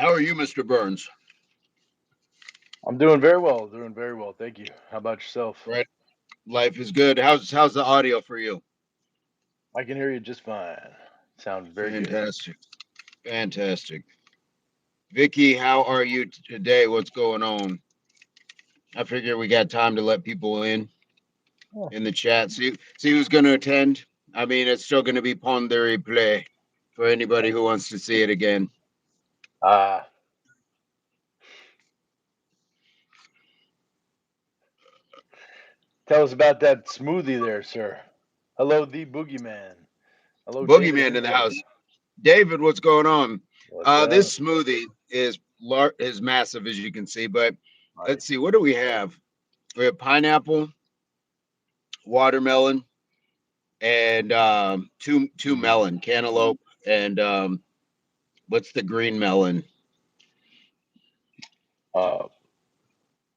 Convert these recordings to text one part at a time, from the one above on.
How are you, Mr. Burns? I'm doing very well. Doing very well. Thank you. How about yourself? Right. Life is good. How's the audio for you? I can hear you just fine. Sounds very good. Fantastic. Fantastic. Vicky, how are you today? What's going on? I figure we got time to let people Oh, in the chat. See who's going to attend. I mean, it's still going to be on the replay for anybody who wants to see it again. ah, tell us about that smoothie there, sir. Hello, the boogeyman. Hello, David Boogeyman in the Himbo. house. David, what's going on? What's up? This smoothie is massive, as you can see. But let's Nice. see, what do we have? We have pineapple, watermelon, and two Mm. melon, cantaloupe, and what's the green melon? Uh,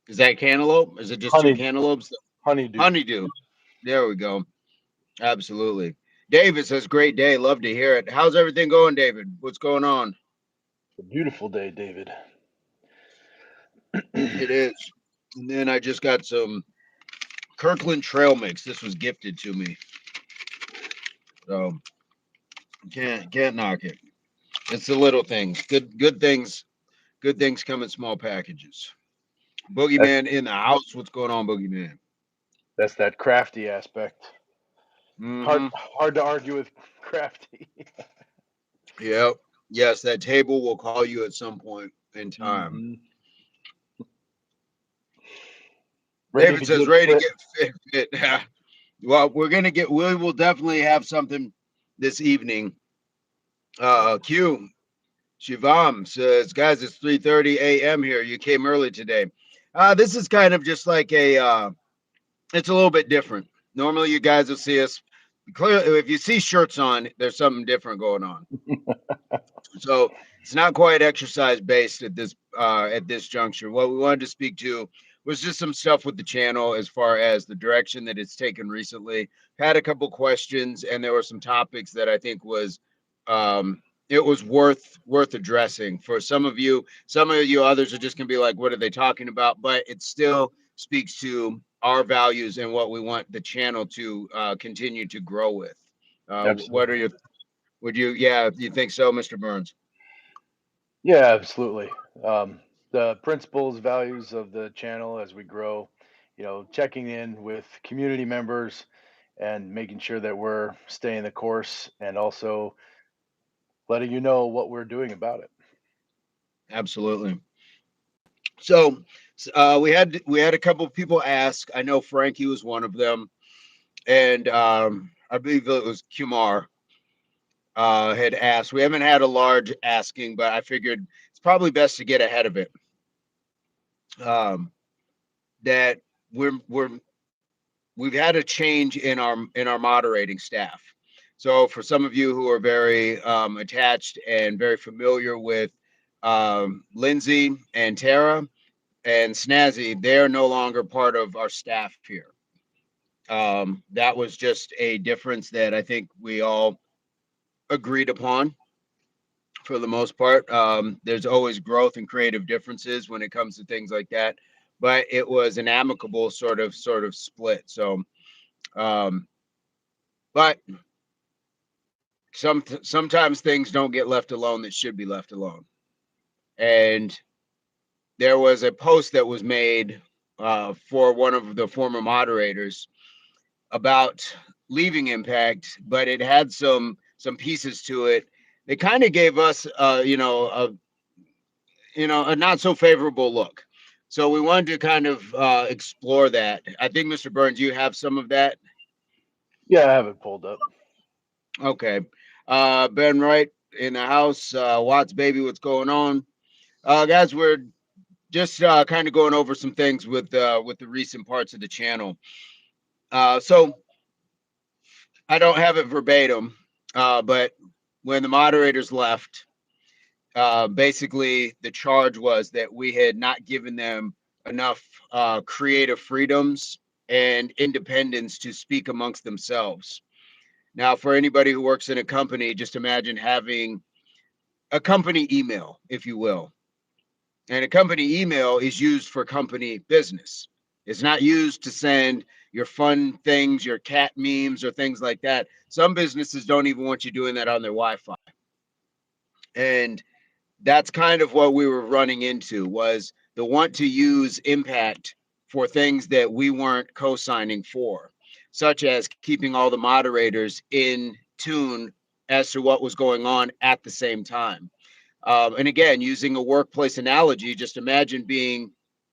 Is that cantaloupe? Is it just two honey, cantaloupes? honeydew. Honeydew. There we go. Absolutely. David says, "Great day. Love to hear it. How's everything going, David? What's going on?" A beautiful day, David. It is. And then I just got some Kirkland trail mix. This was gifted to me, so can't knock it. It's the little things. Good things. Good things come in small packages. That's Boogeyman in the house. What's going on, Boogeyman? that's that crafty aspect. Hard Mm-hmm. hard to argue with crafty. Yep. Yes, that table will call you at some point in time. hmm Ready David to says, get ready to fit. get fit. Well, we will definitely have something this evening. Q Shivam says, guys, it's 3:30 a.m. here. You came early today. This is kind of just like it's a little bit different. Normally, you guys will see us clearly. If you see shirts on, there's something different going on. So it's not quite exercise based at this juncture. What we wanted to speak to was just some stuff with the channel as far as the direction that it's taken recently. Had a couple questions, and there were some topics that I think was it was worth addressing for some of you. Some of you others are just gonna be like, what are they talking about? But it still speaks to our values and what we want the channel to continue to grow with. What are Absolutely. your would you yeah, you think so, Mr. Burns? Yeah, absolutely. The principles, values of the channel as we grow, checking in with community members and making sure that we're staying the course and also letting you know what we're doing about it. Absolutely. So we had a couple of people ask. I know Frankie was one of them, and I believe it was Kumar had asked. We haven't had a large asking, but I figured it's probably best to get ahead of it. Um, that we're we've had a change in our moderating staff. So for some of you who are very attached and very familiar with Lindsay and Tara and Snazzy, they're no longer part of our staff here. That was just a difference that I think we all agreed upon for the most part. There's always growth and creative differences when it comes to things like that, but it was an amicable sort of split. So, um, but sometimes things don't get left alone that should be left alone. And there was a post that was made for one of the former moderators about leaving Impact, but it had some pieces to it. They kind of gave us, a not so favorable look. So we wanted to kind of explore that. I think, Mr. Burns, you have some of that. Yeah, I have it pulled up. Okay. Ben Wright in the house. Watts baby, what's going on? Guys, we're just kind of going over some things with the recent parts of the channel. So I don't have it verbatim, but when the moderators left, basically the charge was that we had not given them enough creative freedoms and independence to speak amongst themselves. Now, for anybody who works in a company, just imagine having a company email, if you will. And a company email is used for company business. It's not used to send your fun things, your cat memes, or things like that. Some businesses don't even want you doing that on their Wi-Fi. And that's kind of what we were running into, was the want to use impact for things that we weren't co-signing for, such as keeping all the moderators in tune as to what was going on at the same time. And again, using a workplace analogy, just imagine being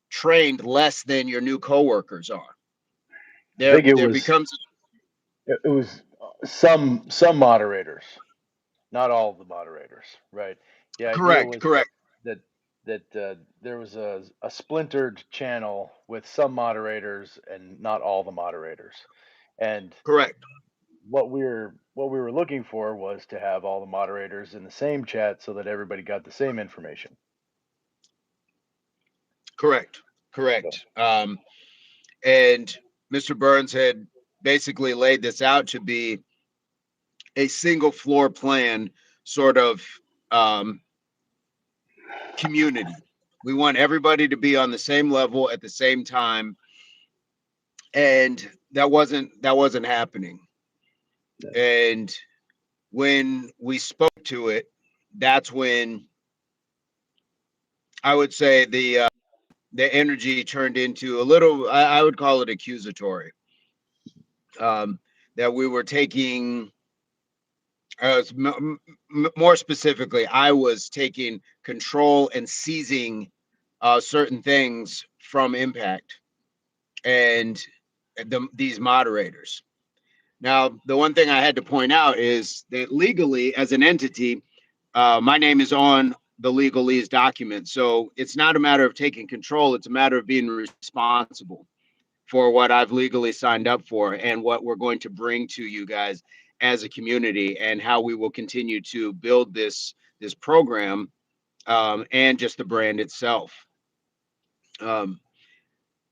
trained less than your new coworkers are. I There, think it there was becomes it was some moderators, not all of the moderators, right? The idea correct, was correct, that there was a splintered channel with some moderators and not all the moderators. And correct, what we were looking for was to have all the moderators in the same chat so that everybody got the same information. correct, So correct. And Mr. Burns had basically laid this out to be a single floor plan sort of um, community. We want everybody to be on the same level at the same time, and that wasn't happening. And when we spoke to it, that's when I would say the energy turned into a little. I would call it accusatory. Um, that we were taking, more specifically, I was taking control and seizing certain things from Impact and these moderators. Now, the one thing I had to point out is that legally, as an entity, my name is on the legalese document. So it's not a matter of taking control, it's a matter of being responsible for what I've legally signed up for and what we're going to bring to you guys as a community, and how we will continue to build this program, and just the brand itself. Um,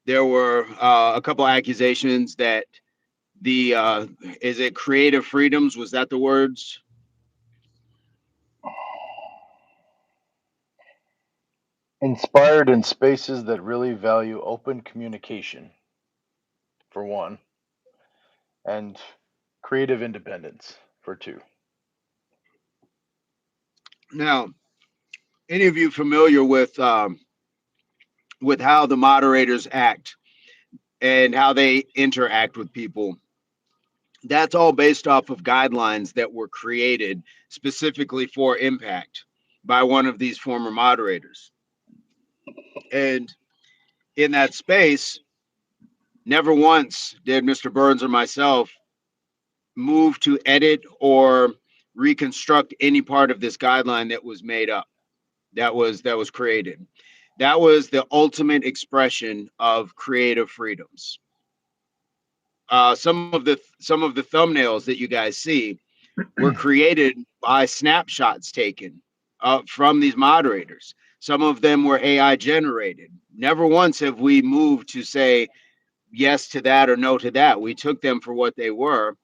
there were a couple accusations that the is it creative freedoms, was that the words? inspired in spaces that really value open communication, for one, and creative independence, for two. Now, any of you familiar with how the moderators act and how they interact with people? That's all based off of guidelines that were created specifically for Impact by one of these former moderators. And in that space, never once did Mr. Burns or myself move to edit or reconstruct any part of this guideline that was made up, that was created. That was the ultimate expression of creative freedoms. Some of the thumbnails that you guys see were created by snapshots taken from these moderators. Some of them were AI generated. Never once have we moved to say yes to that or no to that. We took them for what they were.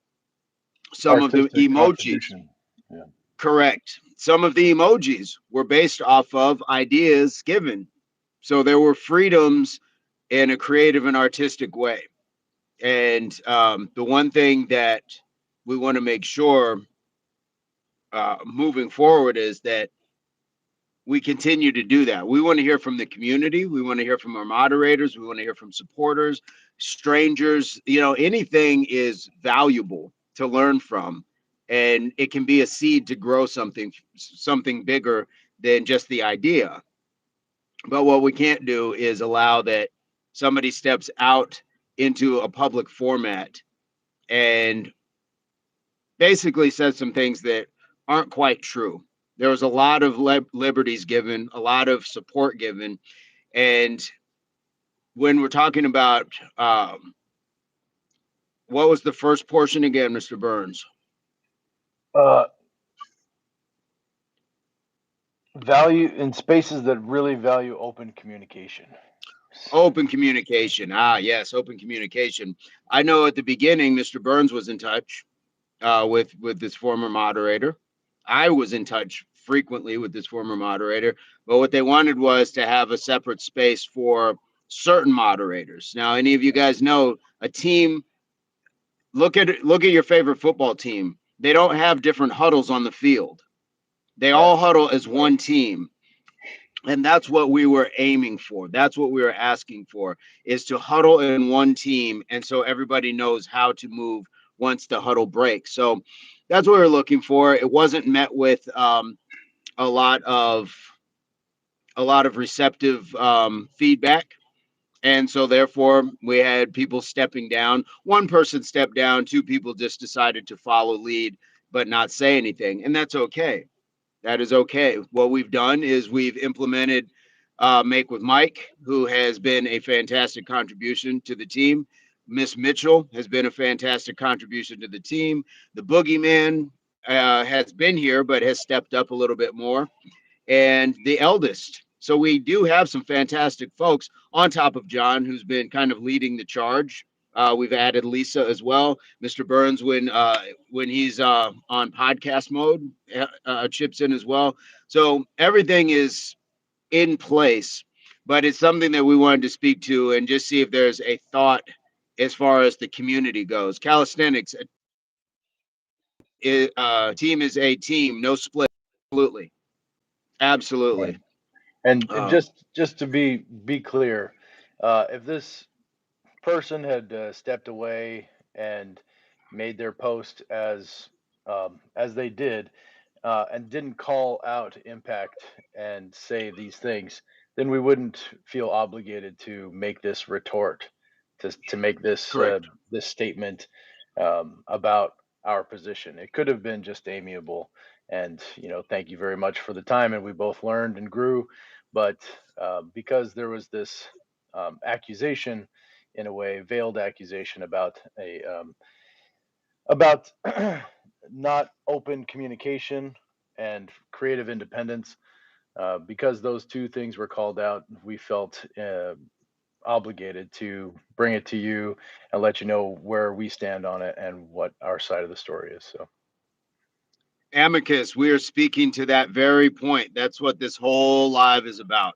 Some of the Artistic emojis, contribution. Yeah. correct. Some of the emojis were based off of ideas given. So there were freedoms in a creative and artistic way. And the one thing that we want to make sure, moving forward, is that we continue to do that. We want to hear from the community. We want to hear from our moderators. We want to hear from supporters, strangers. Anything is valuable to learn from, and it can be a seed to grow something bigger than just the idea. But what we can't do is allow that somebody steps out into a public format and basically says some things that aren't quite true. There was a lot of liberties given, a lot of support given, and when we're talking about, what was the first portion again, Mr. Burns? Uh, Value in spaces that really value open communication. Open communication. Ah, yes, open communication. I know at the beginning, Mr. Burns was in touch with this former moderator. I was in touch frequently with this former moderator, but what they wanted was to have a separate space for certain moderators. Now, any of you guys know a team, look at your favorite football team. They don't have different huddles on the field. They Right. all huddle as one team. And that's what we were aiming for. That's what we were asking for, is to huddle in one team. And so everybody knows how to move once the huddle breaks. So that's what we were looking for. It wasn't met with a lot of receptive feedback. And so therefore we had people stepping down. One person stepped down, two people just decided to follow lead but not say anything. And that's okay. That is okay. What we've done is we've implemented Make with Mike, who has been a fantastic contribution to the team. Miss Mitchell has been a fantastic contribution to the team. The Boogeyman has been here, but has stepped up a little bit more. And the eldest. So we do have some fantastic folks on top of John, who's been kind of leading the charge. We've added Lisa as well. Mr. Burns, when he's on podcast mode, chips in as well. So everything is in place, but it's something that we wanted to speak to and just see if there's a thought as far as the community goes. Calisthenics, team is a team, no split. Absolutely, Right. absolutely. And Um, just to be clear, if this person had stepped away and made their post as they did, and didn't call out impact and say these things, then we wouldn't feel obligated to make this retort, to make Correct. this statement about our position. It could have been just amiable, and thank you very much for the time, and we both learned and grew. But because there was this accusation, in a way, veiled accusation about not open communication and creative independence. Because those two things were called out, we felt obligated to bring it to you and let you know where we stand on it and what our side of the story is. So, Amicus, we are speaking to that very point. That's what this whole live is about.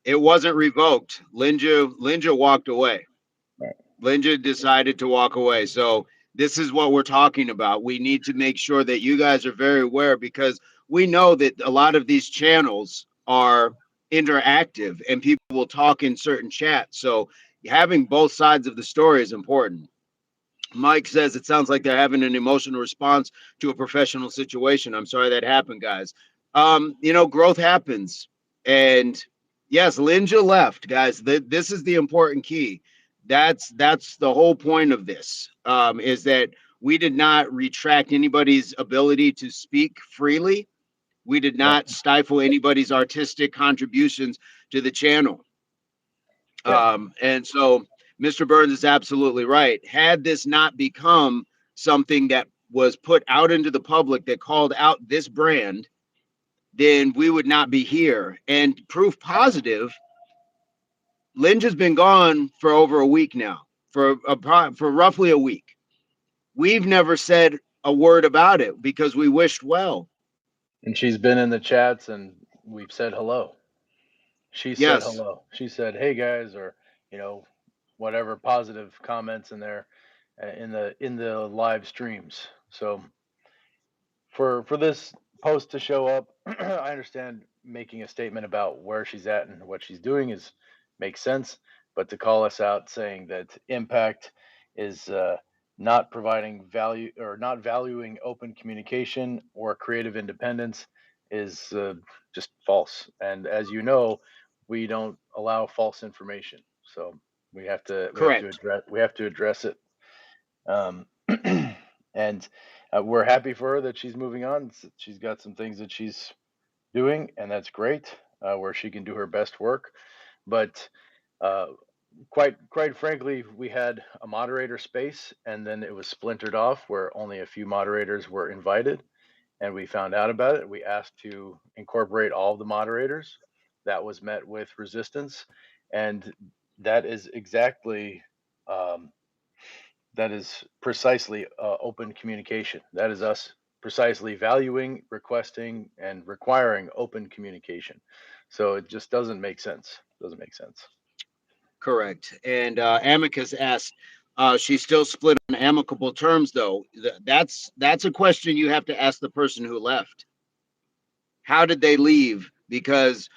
It wasn't revoked. Linja walked away. right. Linja decided to walk away. So this is what we're talking about. We need to make sure that you guys are very aware, because we know that a lot of these channels are interactive and people will talk in certain chats. So having both sides of the story is important. Mike says it sounds like they're having an emotional response to a professional situation. I'm sorry that happened, guys. Growth happens. And yes, Linja left, guys. This is the important key. That's the whole point of this, is that we did not retract anybody's ability to speak freely. We did Right. not stifle anybody's artistic contributions to the channel. Yeah. And so Mr. Burns is absolutely right. Had this not become something that was put out into the public that called out this brand, then we would not be here. And proof positive, Lynch has been gone for over a week now, for roughly a week. We've never said a word about it because we wished well. And she's been in the chats and we've said hello. She said Yes, hello. She said, "Hey guys," or you know, whatever positive comments in there, in the live streams. So for this post to show up, I understand making a statement about where she's at and what she's doing is makes sense, but to call us out saying that impact is not providing value or not valuing open communication or creative independence is just false. And as you know, we don't allow false information, so correct. we have to address it. um, and we're happy for her that she's moving on. She's got some things that she's doing, and that's great, where she can do her best work. But uh, quite frankly, we had a moderator space, and then it was splintered off where only a few moderators were invited, and we found out about it. We asked to incorporate all of the moderators. That was met with resistance, and that is exactly um, that is precisely open communication. That is us. precisely valuing, requesting, and requiring open communication. So it just doesn't make sense. Doesn't make sense. Correct. And Amicus asked, she's still split on amicable terms, though. That's a question you have to ask the person who left. How did they leave? Because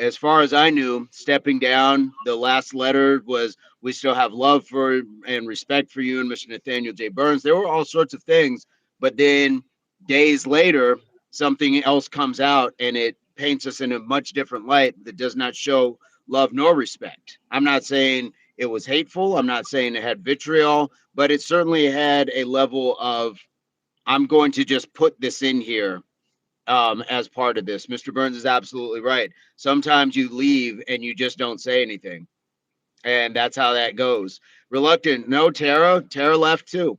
as far as I knew, stepping down, the last letter was, we still have love for and respect for you and Mr. Nathaniel J. Burns. There were all sorts of things, but then days later, something else comes out and it paints us in a much different light that does not show love nor respect. I'm not saying it was hateful. I'm not saying it had vitriol, but it certainly had a level of, I'm going to just put this in here as part of this. Mr. Burns is absolutely right. Sometimes you leave and you just don't say anything. And that's how that goes. Reluctant. No, Tara left too.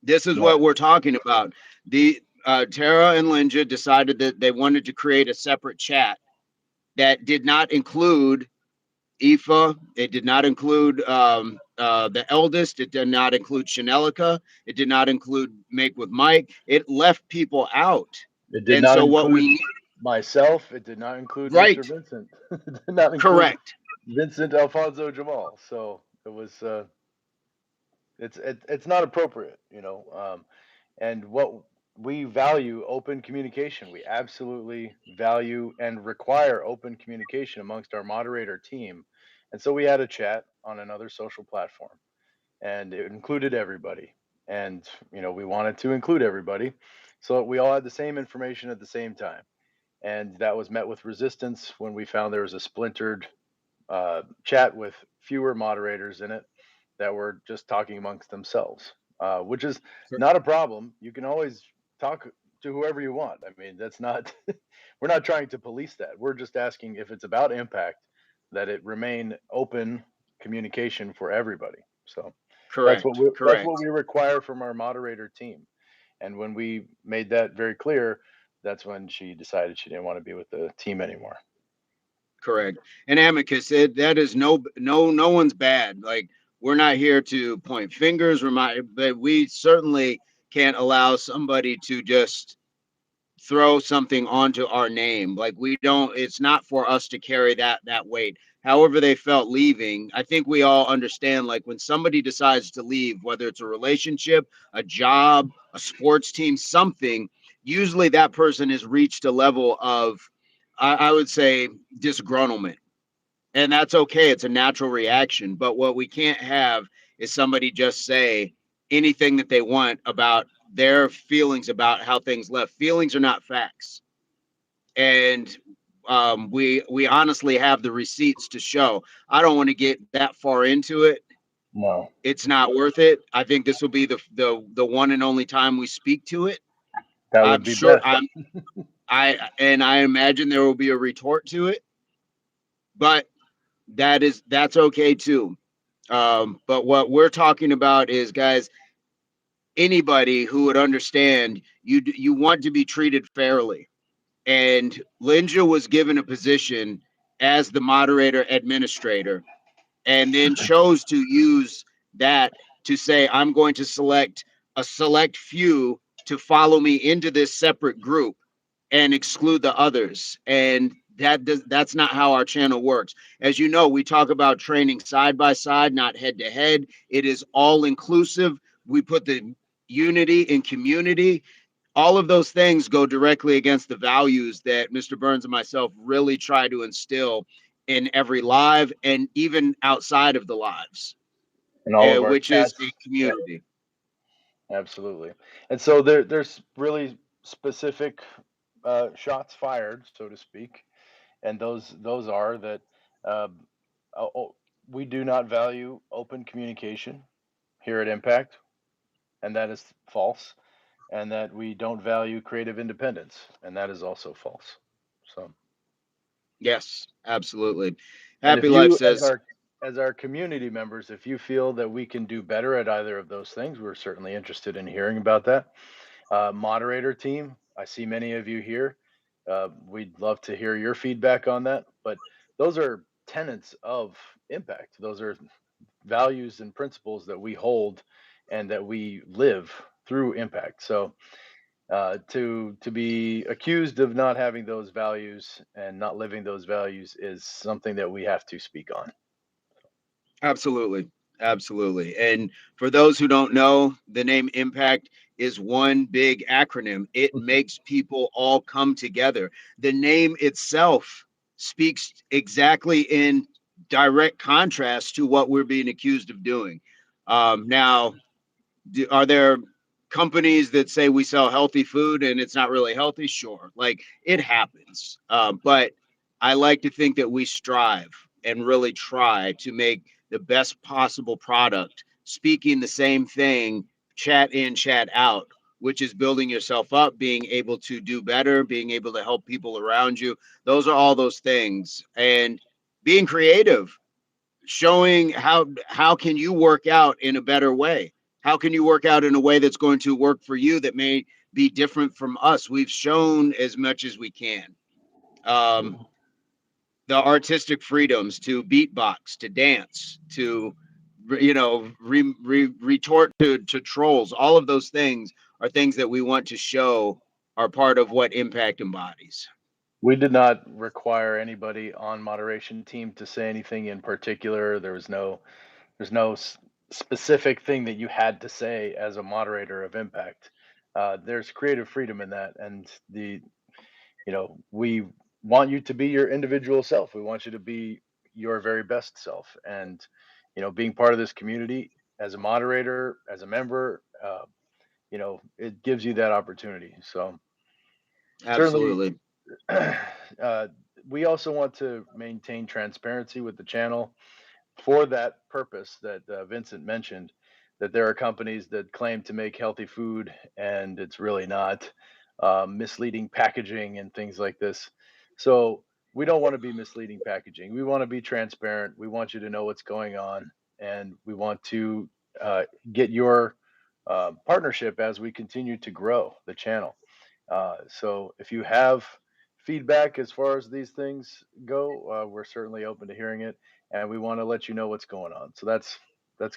This is Yeah, what we're talking about. The Tara and Linja decided that they wanted to create a separate chat that did not include Aoife. It did not include the eldest. It did not include Chanelica. It did not include Make with Mike. It left people out. it did And not so what include we myself. It did not include Mr. right, Vincent. It did not include correct, Vincent Alfonso Jamal. So it was it's not appropriate, you know. And what we value open communication. We absolutely value and require open communication amongst our moderator team. And so we had a chat on another social platform, and it included everybody. And we wanted to include everybody, so we all had the same information at the same time. And that was met with resistance when we found there was a splintered chat with fewer moderators in it that were just talking amongst themselves, which is not a problem. You can always talk to whoever you want. I mean, that's not, we're not trying to police that. We're just asking, if it's about impact, that it remain open communication for everybody. So correct, that's what correct, we require from our moderator team. And when we made that very clear, that's when she decided she didn't want to be with the team anymore. correct. And Amicus said that is no one's bad. Like, we're not here to point fingers, but we certainly can't allow somebody to just throw something onto our name. Like, we don't, it's not for us to carry that weight. However they felt leaving, I think we all understand, like, when somebody decides to leave, whether it's a relationship, a job, a sports team, something, usually that person has reached a level of, I would say, disgruntlement. And that's okay. It's a natural reaction. But what we can't have is somebody just say anything that they want about their feelings about how things left. Feelings are not facts. And we honestly have the receipts to show. I don't want to get that far into it. No, It's not worth it. I think this will be the one and only time we speak to it. that I'm would be sure best. I imagine there will be a retort to it, but that's okay too. But what we're talking about is, guys, anybody who would understand, you want to be treated fairly. And Linja was given a position as the moderator administrator, and then chose to use that to say, I'm going to select a select few to follow me into this separate group and exclude the others. And that's not how our channel works. As you know, we talk about training side by side, not head to head. It is all inclusive. We put the unity in community. All of those things go directly against the values that Mr. Burns and myself really try to instill in every live and even outside of the lives, And all of our which is a chats. Yeah, community. absolutely. And so there's really specific shots fired, so to speak, and those are that uh, we do not value open communication here at Impact, and that is false. And that we don't value creative independence, and that is also false. So, Yes, absolutely. and if Happy Life you, says, as our community members, if you feel that we can do better at either of those things, we're certainly interested in hearing about that. Moderator team, I see many of you here. We'd love to hear your feedback on that. But those are tenets of impact. Those are values and principles that we hold and that we live through impact. So To be accused of not having those values and not living those values is something that we have to speak on. Absolutely. Absolutely. And for those who don't know, the name Impact is one big acronym. It makes people all come together. The name itself speaks exactly in direct contrast to what we're being accused of doing. Now, are there companies that say we sell healthy food and it's not really healthy? Sure, like it happens. But I like to think that we strive and really try to make the best possible product, speaking the same thing, chat in, chat out, which is building yourself up, being able to do better, being able to help people around you. Those are all those things. And being creative, showing how can you work out in a better way, how can you work out in a way that's going to work for you that may be different from us. We've shown as much as we can, um, the artistic freedoms to beatbox, to dance, to retort to trolls. All of those things are things that we want to show are part of what Impact embodies. We did not require anybody on moderation team to say anything in particular. There's no specific thing that you had to say as a moderator of Impact. There's creative freedom in that, and we want you to be your individual self. We want you to be your very best self, and being part of this community as a moderator, as a member, it gives you that opportunity. So certainly, Absolutely. uh, we also want to maintain transparency with the channel for that purpose that Vincent mentioned, that there are companies that claim to make healthy food and it's really not, misleading packaging and things like this. So we don't want to be misleading packaging. We want to be transparent. We want you to know what's going on, and we want to get your partnership as we continue to grow the channel. So if you have feedback as far as these things go, we're certainly open to hearing it, and we want to let you know what's going on. So that's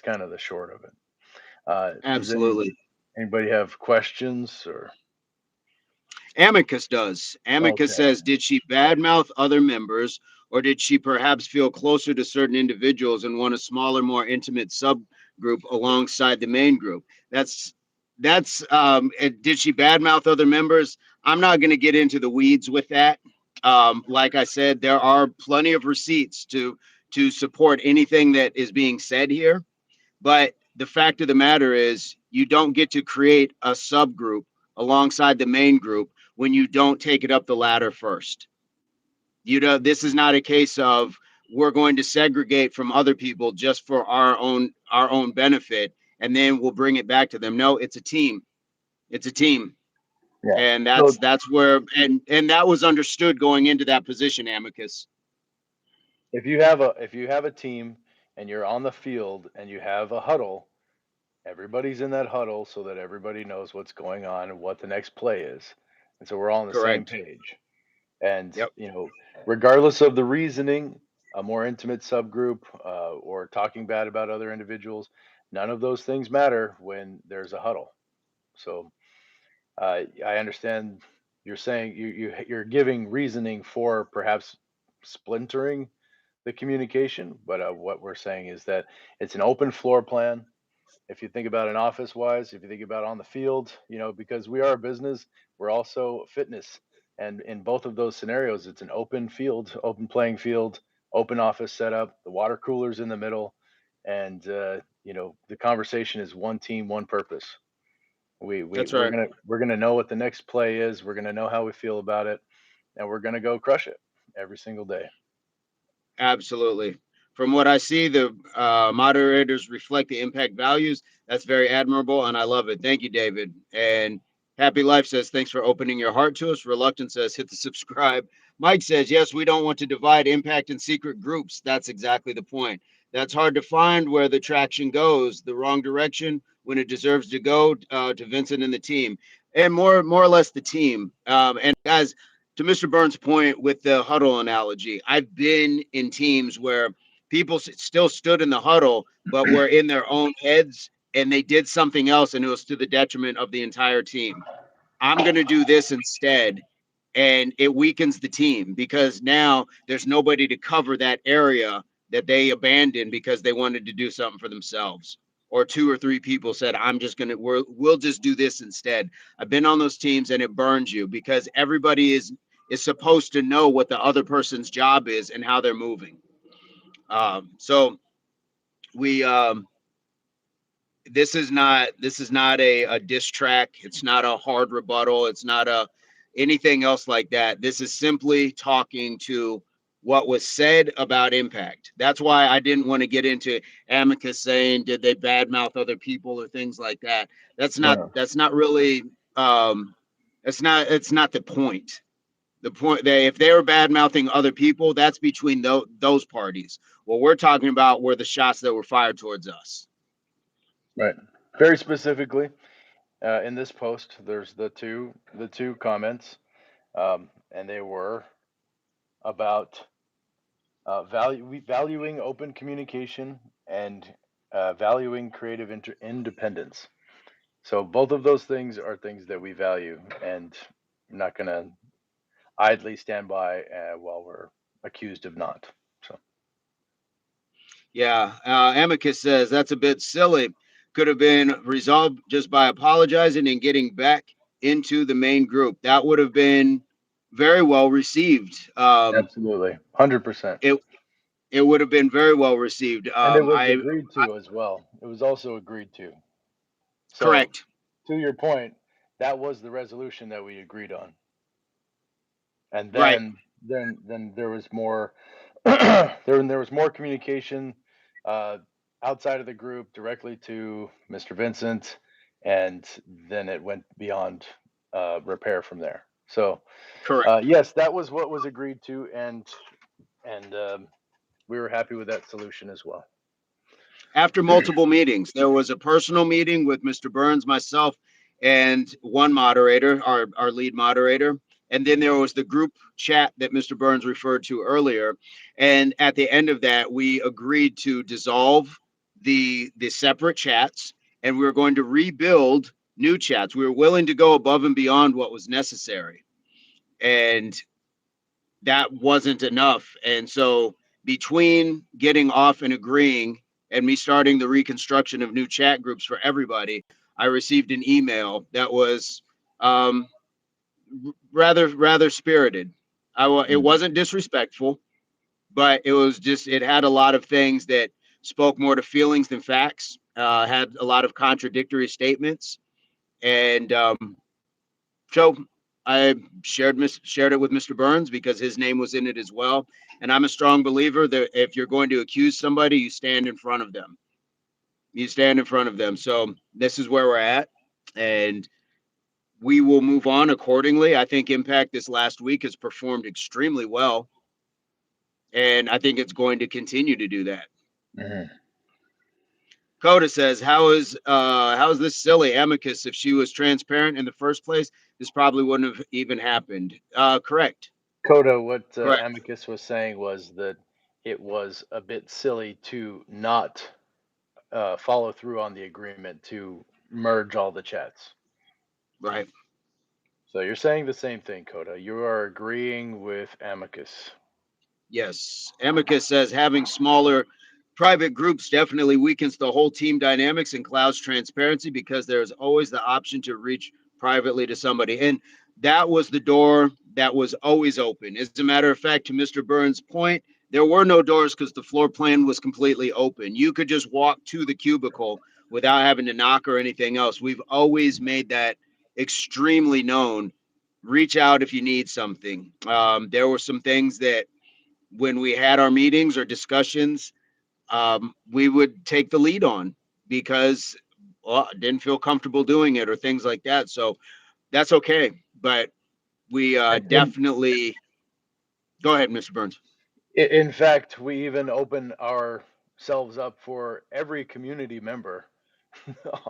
kind of the short of it. Does Absolutely. anybody have questions or? Amicus does. Amicus Okay. says, did she badmouth other members, or did she perhaps feel closer to certain individuals and want a smaller, more intimate subgroup alongside the main group? Did she badmouth other members? I'm not going to get into the weeds with that. Like I said, there are plenty of receipts to support anything that is being said here. But the fact of the matter is, you don't get to create a subgroup alongside the main group when you don't take it up the ladder first. This is not a case of we're going to segregate from other people just for our own benefit, and then we'll bring it back to them. No, it's a team. It's a team. Yeah. And So that's where and that was understood going into that position, Amicus. if you have a team and you're on the field and you have a huddle, everybody's in that huddle so that everybody knows what's going on and what the next play is, and so we're all on the same Correct. page. And Yep. regardless of the reasoning, a more intimate subgroup, or talking bad about other individuals, none of those things matter when there's a huddle. So I understand you're saying you're giving reasoning for perhaps splintering the communication, but what we're saying is that it's an open floor plan. If you think about it office wise, if you think about on the field, because we are a business, we're also fitness. And in both of those scenarios, it's an open field, open playing field, open office setup, the water coolers in the middle. And, the conversation is one team, one purpose. We, we, That's we're right. going to, we're going to know what the next play is. We're going to know how we feel about it, and we're going to go crush it every single day. Absolutely. From what I see, the moderators reflect the impact values. That's very admirable, and I love it. Thank you, David. And Happy Life says, thanks for opening your heart to us. Reluctant says, hit the subscribe. Mike says, yes, we don't want to divide impact in secret groups. That's exactly the point. That's hard to find where the traction goes, the wrong direction when it deserves to go, to Vincent and the team, and more or less the team. And guys, to Mr. Burns' point with the huddle analogy, I've been in teams where people still stood in the huddle, but were in their own heads and they did something else, and it was to the detriment of the entire team. I'm going to do this instead. And it weakens the team because now there's nobody to cover that area that they abandoned because they wanted to do something for themselves. Or two or three people said, I'm just going to, we'll just do this instead. I've been on those teams and it burns you because everybody is supposed to know what the other person's job is and how they're moving. So we, this is not a diss track. It's not a hard rebuttal. It's not a anything else like that. This is simply talking to what was said about impact. That's why I didn't want to get into amicus saying did they badmouth other people or things like that. No. That's not really it's not the point. The point they if they were bad mouthing other people, that's between those parties. What we're talking about were the shots that were fired towards us. Right. Very specifically, in this post, there's the two comments, and they were about valuing open communication and valuing creative independence. So both of those things are things that we value, and I'm not going to idly stand by while we're accused of not. So Yeah, Amicus says that's a bit silly. Could have been resolved just by apologizing and getting back into the main group. That would have been very well received. absolutely, 100%. It it would have been very well received. And it was agreed to as well. It was also agreed to. So Correct, to your point, that was the resolution that we agreed on. And right, then there was more there was more communication uh, outside of the group directly to Mr. Vincent, and then it went beyond repair from there. So correct. yes, that was what was agreed to, and we were happy with that solution as well. After multiple meetings, there was a personal meeting with Mr. Burns, myself, and one moderator, our lead moderator. And then there was the group chat that Mr. Burns referred to earlier. And at the end of that, we agreed to dissolve the separate chats and we were going to rebuild new chats. We were willing to go above and beyond what was necessary. And that wasn't enough. And so between getting off and agreeing and me starting the reconstruction of new chat groups for everybody, I received an email that was um, rather spirited. It Mm. wasn't disrespectful, but it was just it had a lot of things that spoke more to feelings than facts. Had a lot of contradictory statements, and so I shared it with Mr. Burns because his name was in it as well. And I'm a strong believer that if you're going to accuse somebody, you stand in front of them. You stand in front of them. So this is where we're at, and we will move on accordingly. I think Impact this last week has performed extremely well, and I think it's going to continue to do that. Mhm. Coda says, how is this silly amicus? If she was transparent in the first place, this probably wouldn't have even happened. Correct. Coda, what Correct. Amicus was saying was that it was a bit silly to not follow through on the agreement to merge all the chats. Right. So you're saying the same thing, Coda. You are agreeing with Amicus. Yes. Amicus says having smaller private groups definitely weakens the whole team dynamics and clouds transparency because there's always the option to reach privately to somebody. And that was the door that was always open. As a matter of fact, to Mr. Burns' point, there were no doors because the floor plan was completely open. You could just walk to the cubicle without having to knock or anything else. We've always made that extremely known. Reach out if you need something. There were some things that when we had our meetings or discussions, we would take the lead on because didn't feel comfortable doing it or things like that. So that's okay. But we And definitely go ahead, Mr. Burns. in fact, we even open ourselves up for every community member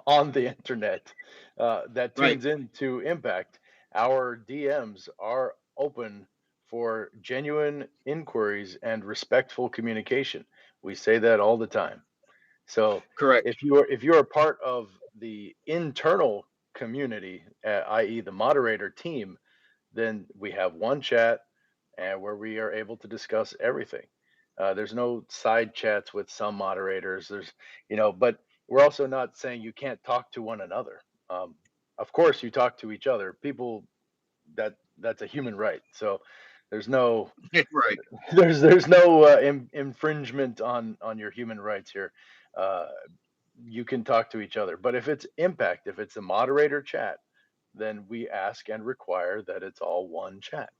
on the internet that Right, tunes into Impact. Our DMs are open for genuine inquiries and respectful communication. We say that all the time. So correct. if you're part of the internal community, i.e., the moderator team, then we have one chat and where we are able to discuss everything. There's no side chats with some moderators. But we're also not saying you can't talk to one another. Um, of course, you talk to each other. People that's a human right. So there's no Right. there's no infringement on your human rights here. Uh, you can talk to each other. But if it's impact, if it's a moderator chat, then we ask and require that it's all one chat.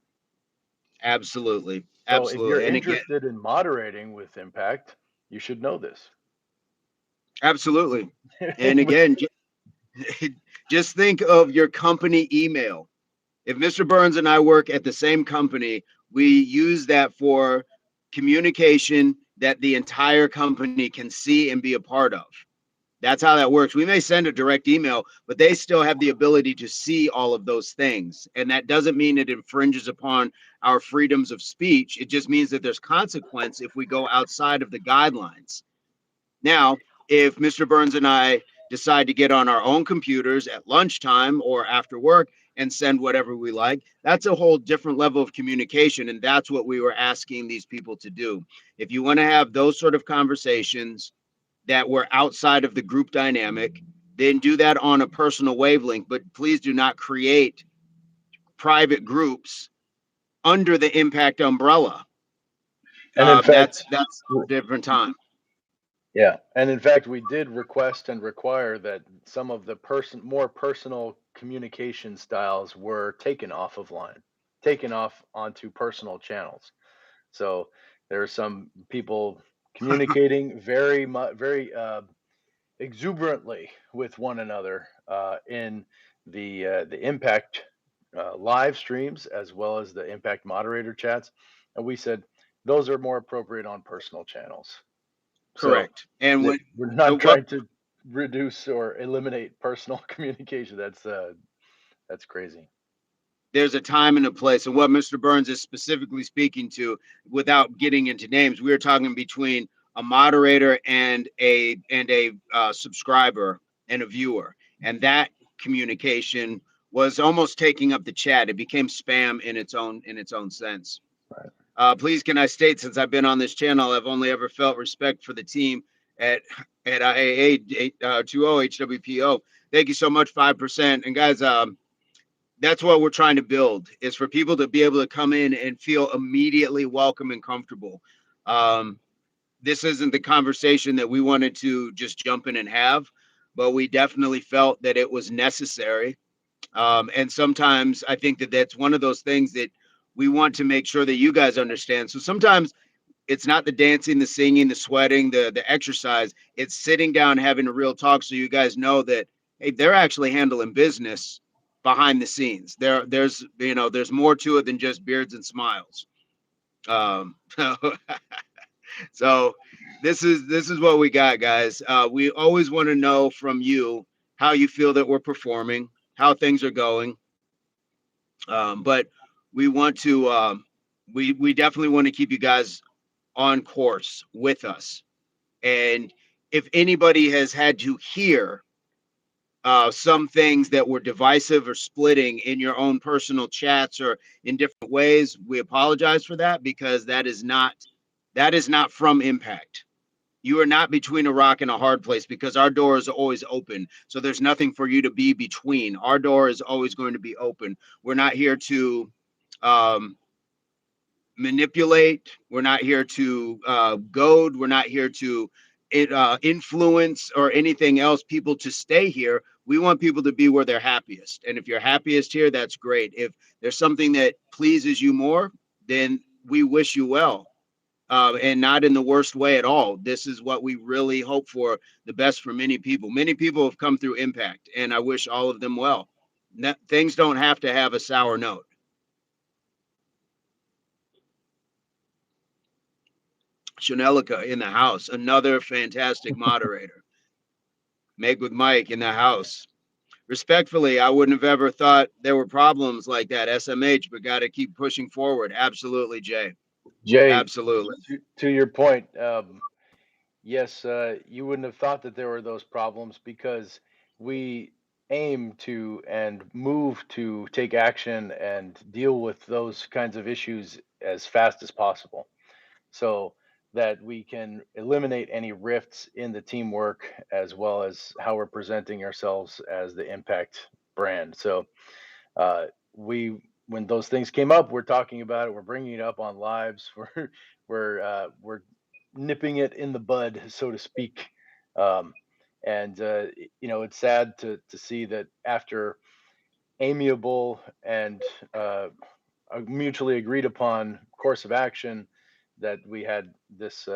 Absolutely. So if you're Absolutely. And again, interested in moderating with impact, you should know this. absolutely. And again, just think of your company email. If Mr. Burns and I work at the same company, we use that for communication that the entire company can see and be a part of. That's how that works. We may send a direct email, but they still have the ability to see all of those things. And that doesn't mean it infringes upon our freedoms of speech. It just means that there's consequence if we go outside of the guidelines. Now, if Mr. Burns and I decide to get on our own computers at lunchtime or after work and send whatever we like, that's a whole different level of communication. And that's what we were asking these people to do. If you want to have those sort of conversations that were outside of the group dynamic, then do that on a personal wavelength. But please do not create private groups under the impact umbrella. And in fact, That's a different time. yeah, and in fact, we did request and require that some of the more personal communication styles were taken off of line, taken off onto personal channels. So there are some people communicating very exuberantly with one another in the impact live streams as well as the impact moderator chats, and we said those are more appropriate on personal channels. So Correct. And when we're the not what trying to reduce or eliminate personal communication. That's crazy. there's a time and a place, and what Mr. Burns is specifically speaking to, without getting into names, we are talking between a moderator and a subscriber and a viewer, and that communication was almost taking up the chat. It became spam in its own sense. Right. Please, can I state, since I've been on this channel, I've only ever felt respect for the team at IAA 20 HWPO. Thank you so much, 5%. And guys, that's what we're trying to build, is for people to be able to come in and feel immediately welcome and comfortable. This isn't the conversation that we wanted to just jump in and have, but we definitely felt that it was necessary. And sometimes I think that that's one of those things that we want to make sure that you guys understand. So sometimes it's not the dancing, the singing, the sweating, the exercise. It's sitting down, having a real talk, so you guys know that, hey, they're actually handling business behind the scenes. There's more to it than just beards and smiles. Um, so this is what we got, guys. We always want to know from you how you feel that we're performing, how things are going. But we want to we definitely want to keep you guys on course with us. And if anybody has had to hear some things that were divisive or splitting in your own personal chats or in different ways, we apologize for that, because that is not from impact. You are not between a rock and a hard place, because our door is always open. So there's nothing for you to be between. Our door is always going to be open. We're not here to um, manipulate. We're not here to goad. We're not here to influence or anything else people to stay here. We want people to be where they're happiest. And if you're happiest here, that's great. If there's something that pleases you more, then we wish you well. And not in the worst way at all. This is what we really hope for, the best for many people. Many people have come through impact, and I wish all of them well. Things don't have to have a sour note. Chanelica in the house, another fantastic moderator. Meg with Mike in the house. Respectfully, I wouldn't have ever thought there were problems like that, SMH, but got to keep pushing forward. Absolutely, Jay. Jay, Absolutely. to your point, yes, you wouldn't have thought that there were those problems because we aim to and move to take action and deal with those kinds of issues as fast as possible, so that we can eliminate any rifts in the teamwork as well as how we're presenting ourselves as the impact brand. So uh, we when those things came up, we're talking about it, we're bringing it up on lives, we're nipping it in the bud, so to speak. um, and it's sad to see that after amiable and a mutually agreed upon course of action, that we had this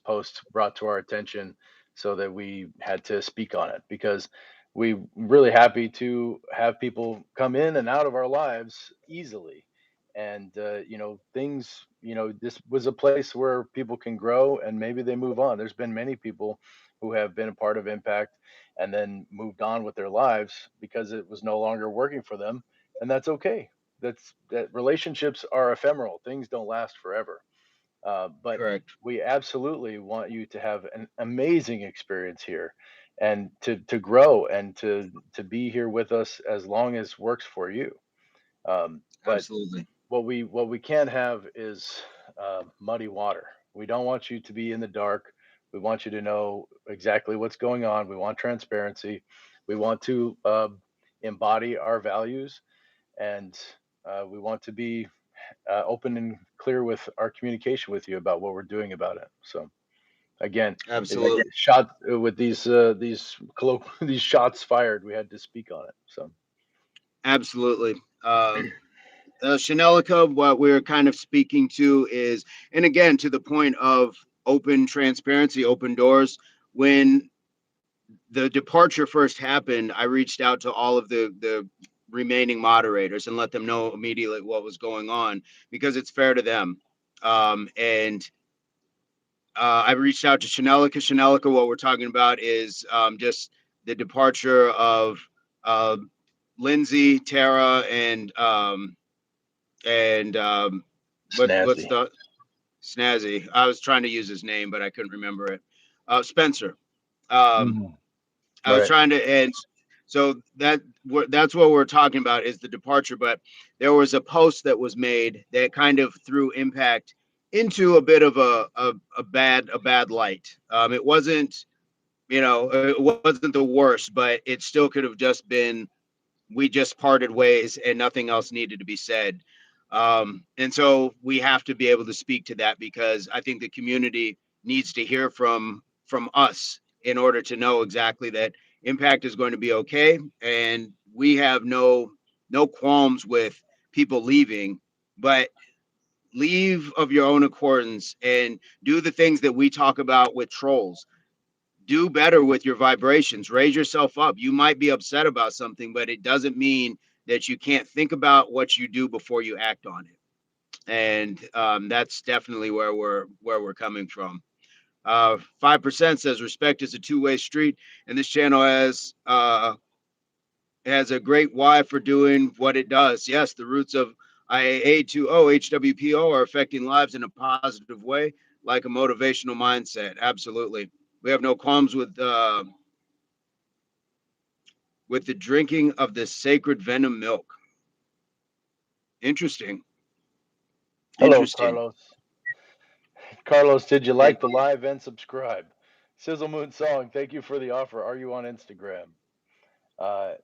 post brought to our attention, so that we had to speak on it, because we really happy to have people come in and out of our lives easily. And things, this was a place where people can grow and maybe they move on. There's been many people who have been a part of impact and then moved on with their lives because it was no longer working for them, and that's okay. That relationships are ephemeral, things don't last forever. But Correct. we absolutely want you to have an amazing experience here, and to grow and to be here with us as long as works for you. But Absolutely. what we can't have is muddy water. We don't want you to be in the dark. We want you to know exactly what's going on. We want transparency. We want to embody our values, and we want to be open and clear with our communication with you about what we're doing about it. So again, Absolutely. shot with these shots fired, we had to speak on it. So Absolutely. Chanelica, what we're kind of speaking to is, and again, to the point of open transparency, open doors. When the departure first happened, I reached out to all of the remaining moderators and let them know immediately what was going on because it's fair to them. And I reached out to Chanelica. Chanelica, what we're talking about is just the departure of uh, Lindsay, Tara, and what's snazzy. the Snazzy? I was trying to use his name, but I couldn't remember it. Spencer. Um, Mhm. I was Right. trying to, and so that's what we're talking about is the departure. But there was a post that was made that kind of threw Impact into a bit of a bad light. It wasn't, it wasn't the worst, but it still could have just been we just parted ways and nothing else needed to be said. And so we have to be able to speak to that because I think the community needs to hear from us in order to know exactly that impact is going to be okay. And we have no qualms with people leaving, but leave of your own accordance and do the things that we talk about with trolls. Do better with your vibrations, raise yourself up. You might be upset about something, but it doesn't mean that you can't think about what you do before you act on it. And that's definitely where we're coming from. 5% says respect is a two-way street, and this channel has a great why for doing what it does. Yes, the roots of IAA2O HWPO are affecting lives in a positive way, like a motivational mindset. Absolutely. We have no qualms with the drinking of this sacred venom milk. Interesting. Hello, Interesting. Carlos. Carlos, did you And like the live and subscribe? Sizzle Moon Song, thank you for the offer. Are you on Instagram? Uh,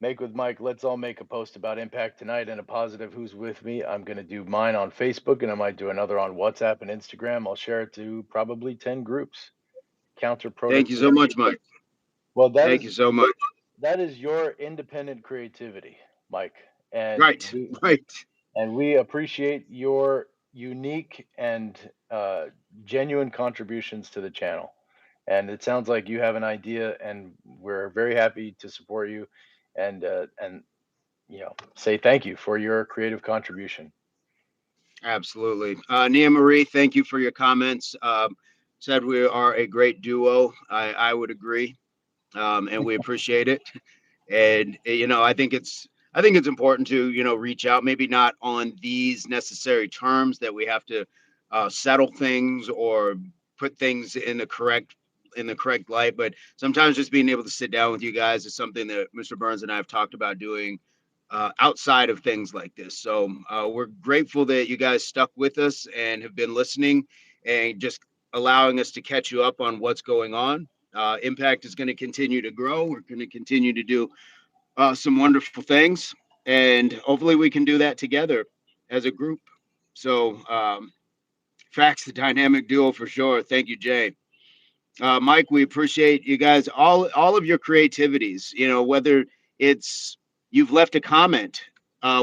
Make with Mike, let's all make a post about impact tonight and a positive who's with me. I'm going to do mine on Facebook and I might do another on WhatsApp and Instagram. I'll share it to probably 10 groups. Counter thank you so productivity. much, Mike. Well, that Thank you is so much. that is your independent creativity, Mike. And Right. we Right. and we appreciate your unique and genuine contributions to the channel. And it sounds like you have an idea, and we're very happy to support you, and say thank you for your creative contribution. Absolutely. Nia Marie, thank you for your comments. Said we are a great duo. I would agree. And we appreciate it. And I think it's important to reach out, maybe not on these necessary terms that we have to settle things or put things in the correct in the correct light. But sometimes just being able to sit down with you guys is something that Mr. Burns and I have talked about doing outside of things like this. So we're grateful that you guys stuck with us and have been listening and just allowing us to catch you up on what's going on. Impact is going to continue to grow. We're going to continue to do some wonderful things, and hopefully we can do that together as a group. So, Facts, the dynamic duo for sure. Thank you, Jay. Mike, we appreciate you guys all of your creativities. You know, whether it's you've left a comment,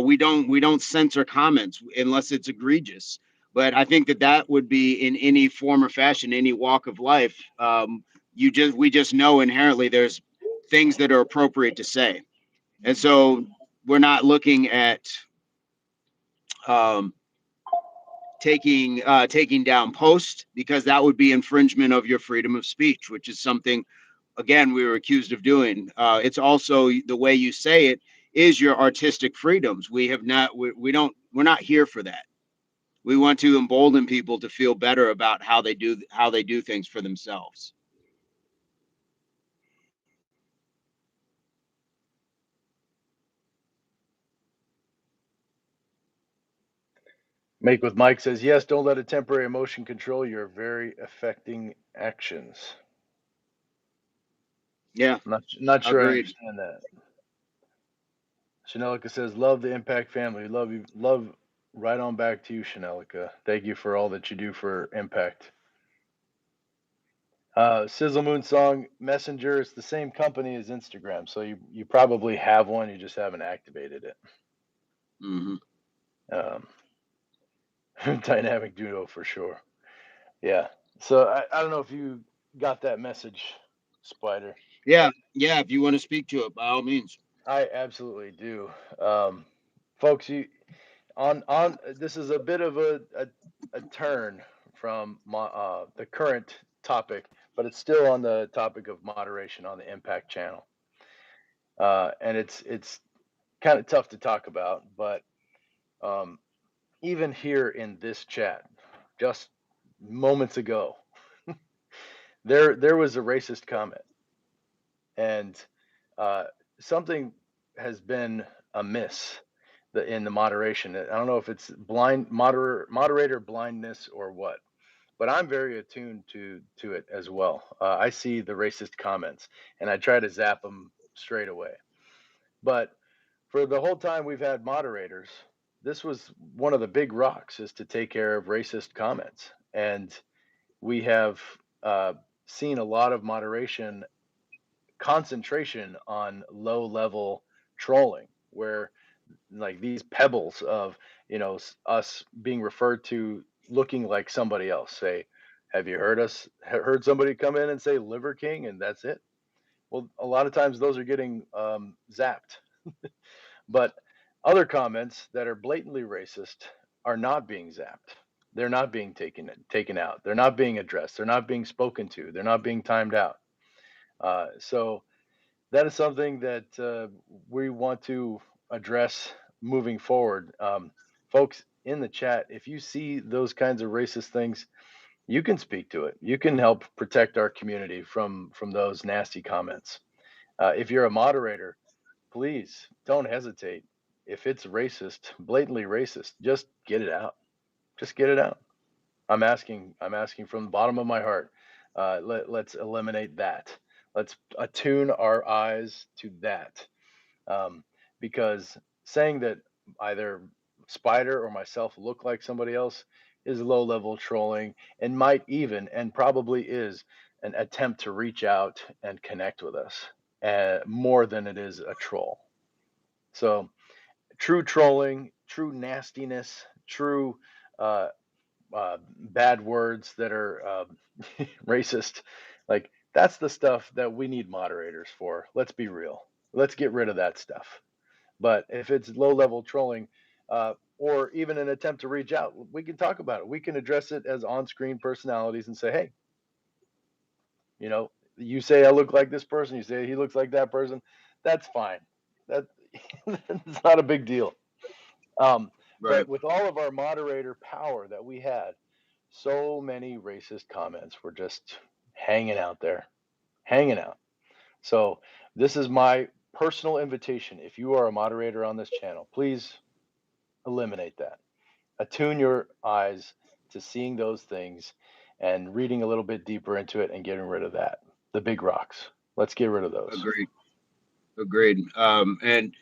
we don't censor comments unless it's egregious. But I think that that would be in any form or fashion, any walk of life. We just know inherently there's things that are appropriate to say, and so we're not looking at um, taking down posts because that would be infringement of your freedom of speech, which is something again we were accused of doing. It's also the way you say it is your artistic freedoms. We have not we don't we're not here for that. We want to embolden people to feel better about how they do things for themselves. Make with Mike says, yes, don't let a temporary emotion control your very affecting actions. Yeah, Not sure I agreed. understand that. Chanelica says, love the Impact family. Love you. Love right on back to you, Chanelica. Thank you for all that you do for Impact. Sizzle Moon Song Messenger is the same company as Instagram, so you probably have one, you just haven't activated it. Hmm. Um, dynamic duo for sure. Yeah. So I don't know if you got that message, Spider. Yeah, yeah. If you want to speak to it, by all means. I absolutely do. Folks, you on this is a bit of a turn from the current topic, but it's still on the topic of moderation on the Impact channel. And it's kind of tough to talk about, but um, even here in this chat, just moments ago, there was a racist comment, and uh, something has been amiss in the moderation. I don't know if it's moderator blindness or what, but I'm very attuned to it as well. I see the racist comments and I try to zap them straight away. But for the whole time we've had moderators, this was one of the big rocks is to take care of racist comments, and we have uh, seen a lot of moderation concentration on low level trolling where like these pebbles of us being referred to looking like somebody else. Say, have you heard somebody come in and say Liver King, and that's it? Well, a lot of times those are getting zapped, but other comments that are blatantly racist are not being zapped. They're not being taken out. They're not being addressed. They're not being spoken to. They're not being timed out. So that is something that we want to address moving forward. Folks in the chat, if you see those kinds of racist things, you can speak to it. You can help protect our community from those nasty comments. If you're a moderator, please don't hesitate. If it's racist, blatantly racist, just get it out. Just get it out. I'm asking from the bottom of my heart. Let's eliminate that. Let's attune our eyes to that. Um, because saying that either Spider or myself look like somebody else is low level trolling and might even and probably is an attempt to reach out and connect with us more than it is a troll. So true trolling, true nastiness, true uh, bad words that are racist. Like that's the stuff that we need moderators for. Let's be real. Let's get rid of that stuff. But if it's low level trolling, or even an attempt to reach out, we can talk about it. We can address it as on screen personalities and say, hey, you say I look like this person, you say he looks like that person. That's fine. That That's not a big deal. Right. But with all of our moderator power that we had, so many racist comments were just hanging out there, hanging out. So this is my personal invitation. If you are a moderator on this channel, please eliminate that. Attune your eyes to seeing those things and reading a little bit deeper into it and getting rid of that. The big rocks. Let's get rid of those. Agreed. Agreed. And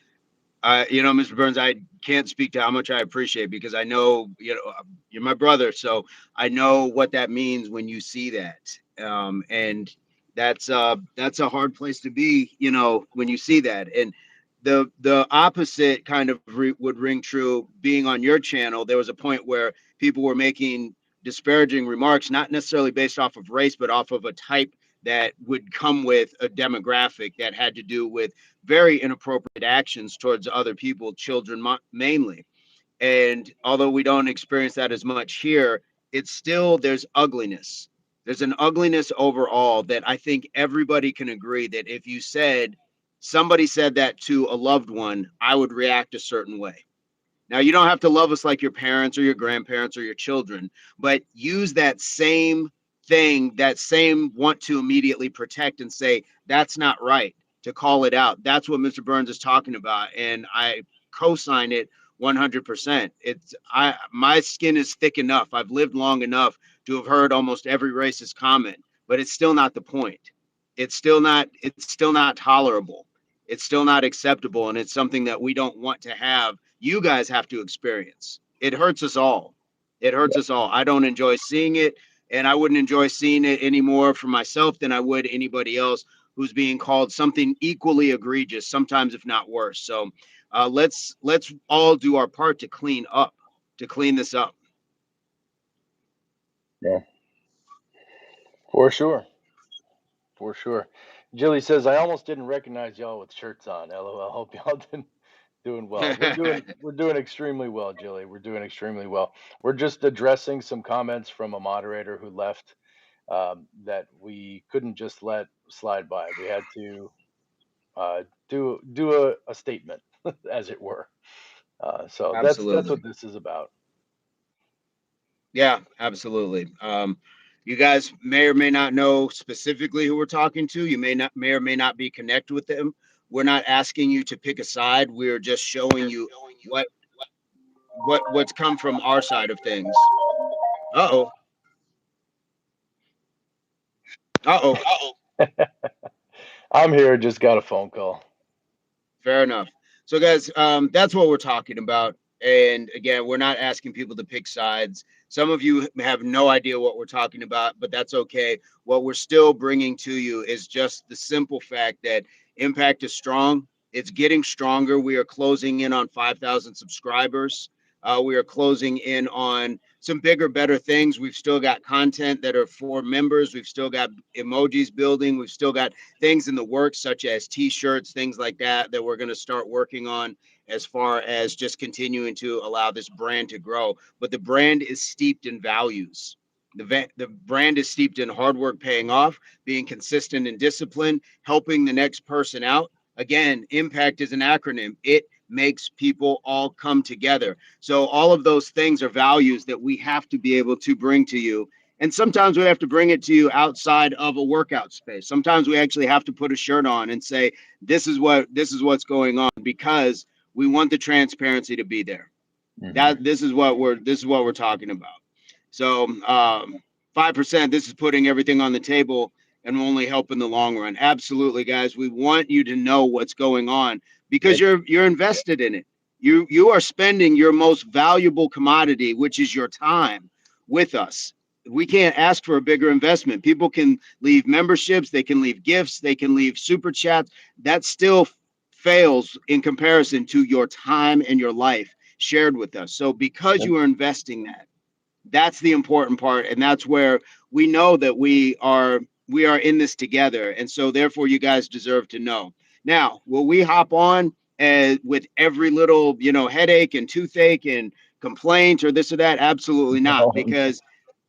Mr. Burns, I can't speak to how much I appreciate, because I know, you're my brother, so I know what that means when you see that. And that's a hard place to be, when you see that. And the opposite kind of would ring true being on your channel. There was a point where people were making disparaging remarks, not necessarily based off of race, but off of a type that would come with a demographic that had to do with very inappropriate actions towards other people, children mainly. And although we don't experience that as much here, it's still, there's ugliness. There's an ugliness overall that I think everybody can agree that if you said, somebody said that to a loved one, I would react a certain way. Now, you don't have to love us like your parents or your grandparents or your children, but use that same thing, that same want to immediately protect and say, that's not right, to call it out. That's what Mr. Burns is talking about. And I co-sign it 100%. My skin is thick enough. I've lived long enough to have heard almost every racist comment, but it's still not the point. It's still not tolerable. It's still not acceptable. And it's something that we don't want to have. You guys have to experience. It hurts us all. It hurts us all. I don't enjoy seeing it, and I wouldn't enjoy seeing it any more for myself than I would anybody else who's being called something equally egregious, sometimes if not worse. So let's all do our part to clean this up. Yeah, for sure. For sure. Jilly says, I almost didn't recognize y'all with shirts on. LOL. Hope y'all doing well. We're doing extremely well, Jilly. We're doing extremely well. We're just addressing some comments from a moderator who left, that we couldn't just let slide by. We had to do a statement, as it were. So that's Absolutely. what this is about. Yeah, absolutely. You guys may or may not know specifically who we're talking to. You may or may not be connected with them. We're not asking you to pick a side. We're just showing you what what's come from our side of things. Uh-oh. Uh-oh. I'm here. Just got a phone call. Fair enough. So, guys, that's what we're talking about. And again, we're not asking people to pick sides. Some of you have no idea what we're talking about, but that's okay. What we're still bringing to you is just the simple fact that Impact is strong. It's getting stronger. We are closing in on 5,000 subscribers. We are closing in on some bigger, better things. We've still got content that are for members. We've still got emojis building. We've still got things in the works, such as t-shirts, things like that, that we're going to start working on, as far as just continuing to allow this brand to grow. But the brand is steeped in values. The brand is steeped in hard work paying off, being consistent and disciplined, helping the next person out. Again, Impact is an acronym. It makes people all come together. So all of those things are values that we have to be able to bring to you. And sometimes we have to bring it to you outside of a workout space. Sometimes we actually have to put a shirt on and say, this is what's going on, because we want the transparency to be there. Mhm. This is what we're talking about. So 5%, this is putting everything on the table and will only help in the long run. Absolutely, guys. We want you to know what's going on, because Yep. you're invested in it. You are spending your most valuable commodity, which is your time, with us. We can't ask for a bigger investment. People can leave memberships, they can leave gifts, they can leave super chats. That still fails in comparison to your time and your life shared with us. So because Yep. you are investing that, that's the important part, and that's where we know that we are in this together, and so therefore you guys deserve to know. Now, will we hop on and with every little headache and toothache and complaint or this or that? Absolutely not, because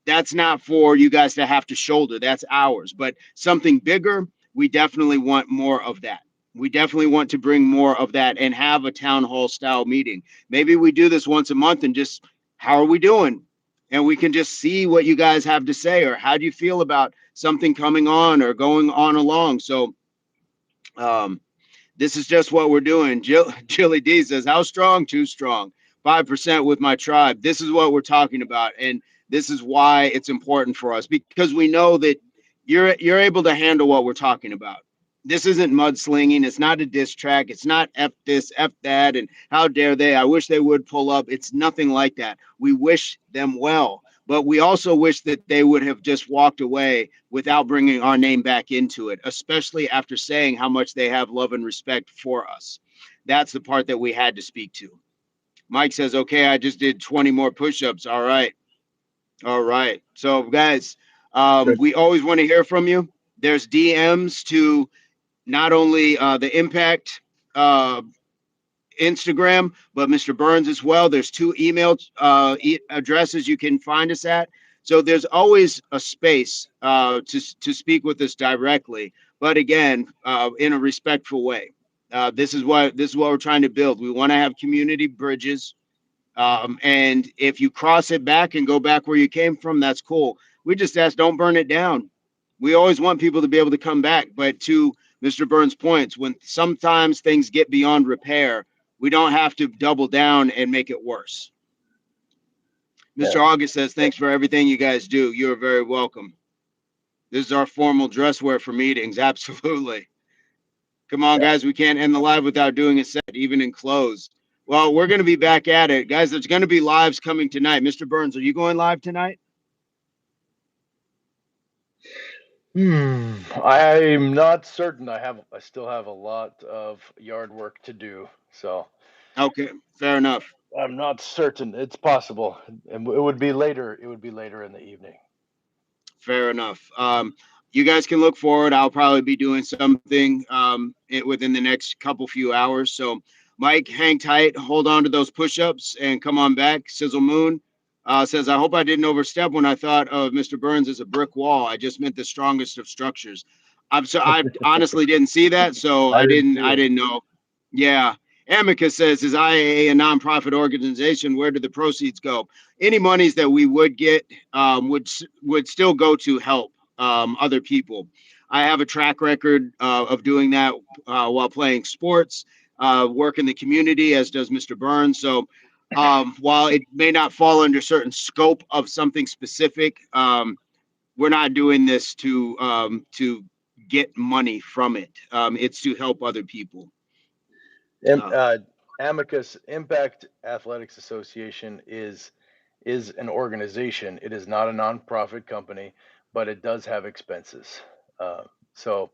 that's not for you guys to have to shoulder. That's ours. But something bigger, we definitely want more of that. We definitely want to bring more of that and have a town hall style meeting. Maybe we do this once a month and just, how are we doing? and we can just see what you guys have to say, or how do you feel about something coming on or going on along. So um, this is just what we're doing. Jilly D says, how strong? Too strong. 5% with my tribe. This is what we're talking about. And this is why it's important for us, because we know that you're able to handle what we're talking about. This isn't mudslinging. It's not a diss track. It's not F this, F that, and how dare they. I wish they would pull up. It's nothing like that. We wish them well, but we also wish that they would have just walked away without bringing our name back into it, especially after saying how much they have love and respect for us. That's the part that we had to speak to. Mike says, okay, I just did 20 more push-ups. All right. All right. So guys, Good. we always want to hear from you. There's DMs to not only the Impact uh, Instagram, but Mr. Burns as well. There's two email addresses you can find us at. So there's always a space to speak with us directly, but again, in a respectful way. This is what we're trying to build. We want to have community bridges, and if you cross it back and go back where you came from, that's cool. We just ask, don't burn it down. We always want people to be able to come back, but to Mr. Burns' points, when sometimes things get beyond repair, we don't have to double down and make it worse. Yeah. Mr. August says, thanks for everything you guys do. You're very welcome. This is our formal dress wear for meetings. Absolutely. Come on, Yeah. guys. We can't end the live without doing a set, even in close. Well, we're going to be back at it. Guys, there's going to be lives coming tonight. Mr. Burns, are you going live tonight? I'm not certain. I still have a lot of yard work to do, so Okay, fair enough. I'm not certain. It's possible, and it would be later. It would be later in the evening. Fair enough. You guys can look forward. I'll probably be doing something within the next couple few hours. So, Mike, hang tight, hold on to those push-ups, and come on back. Sizzle Moon says, "I hope I didn't overstep when I thought of Mr. Burns as a brick wall. I just meant the strongest of structures." I honestly didn't see that, so I I didn't didn't see I it. didn't know. Yeah. Amicus says, "Is IAA a nonprofit organization? Where do the proceeds go?" Any monies that we would get would still go to help other people. I have a track record of doing that while playing sports, work in the community, as does Mr. Burns. So while it may not fall under certain scope of something specific, we're not doing this to get money from it. It's to help other people. Am- Uh, uh, Amicus Impact Athletics Association is an organization. It is not a nonprofit company, but it does have expenses. So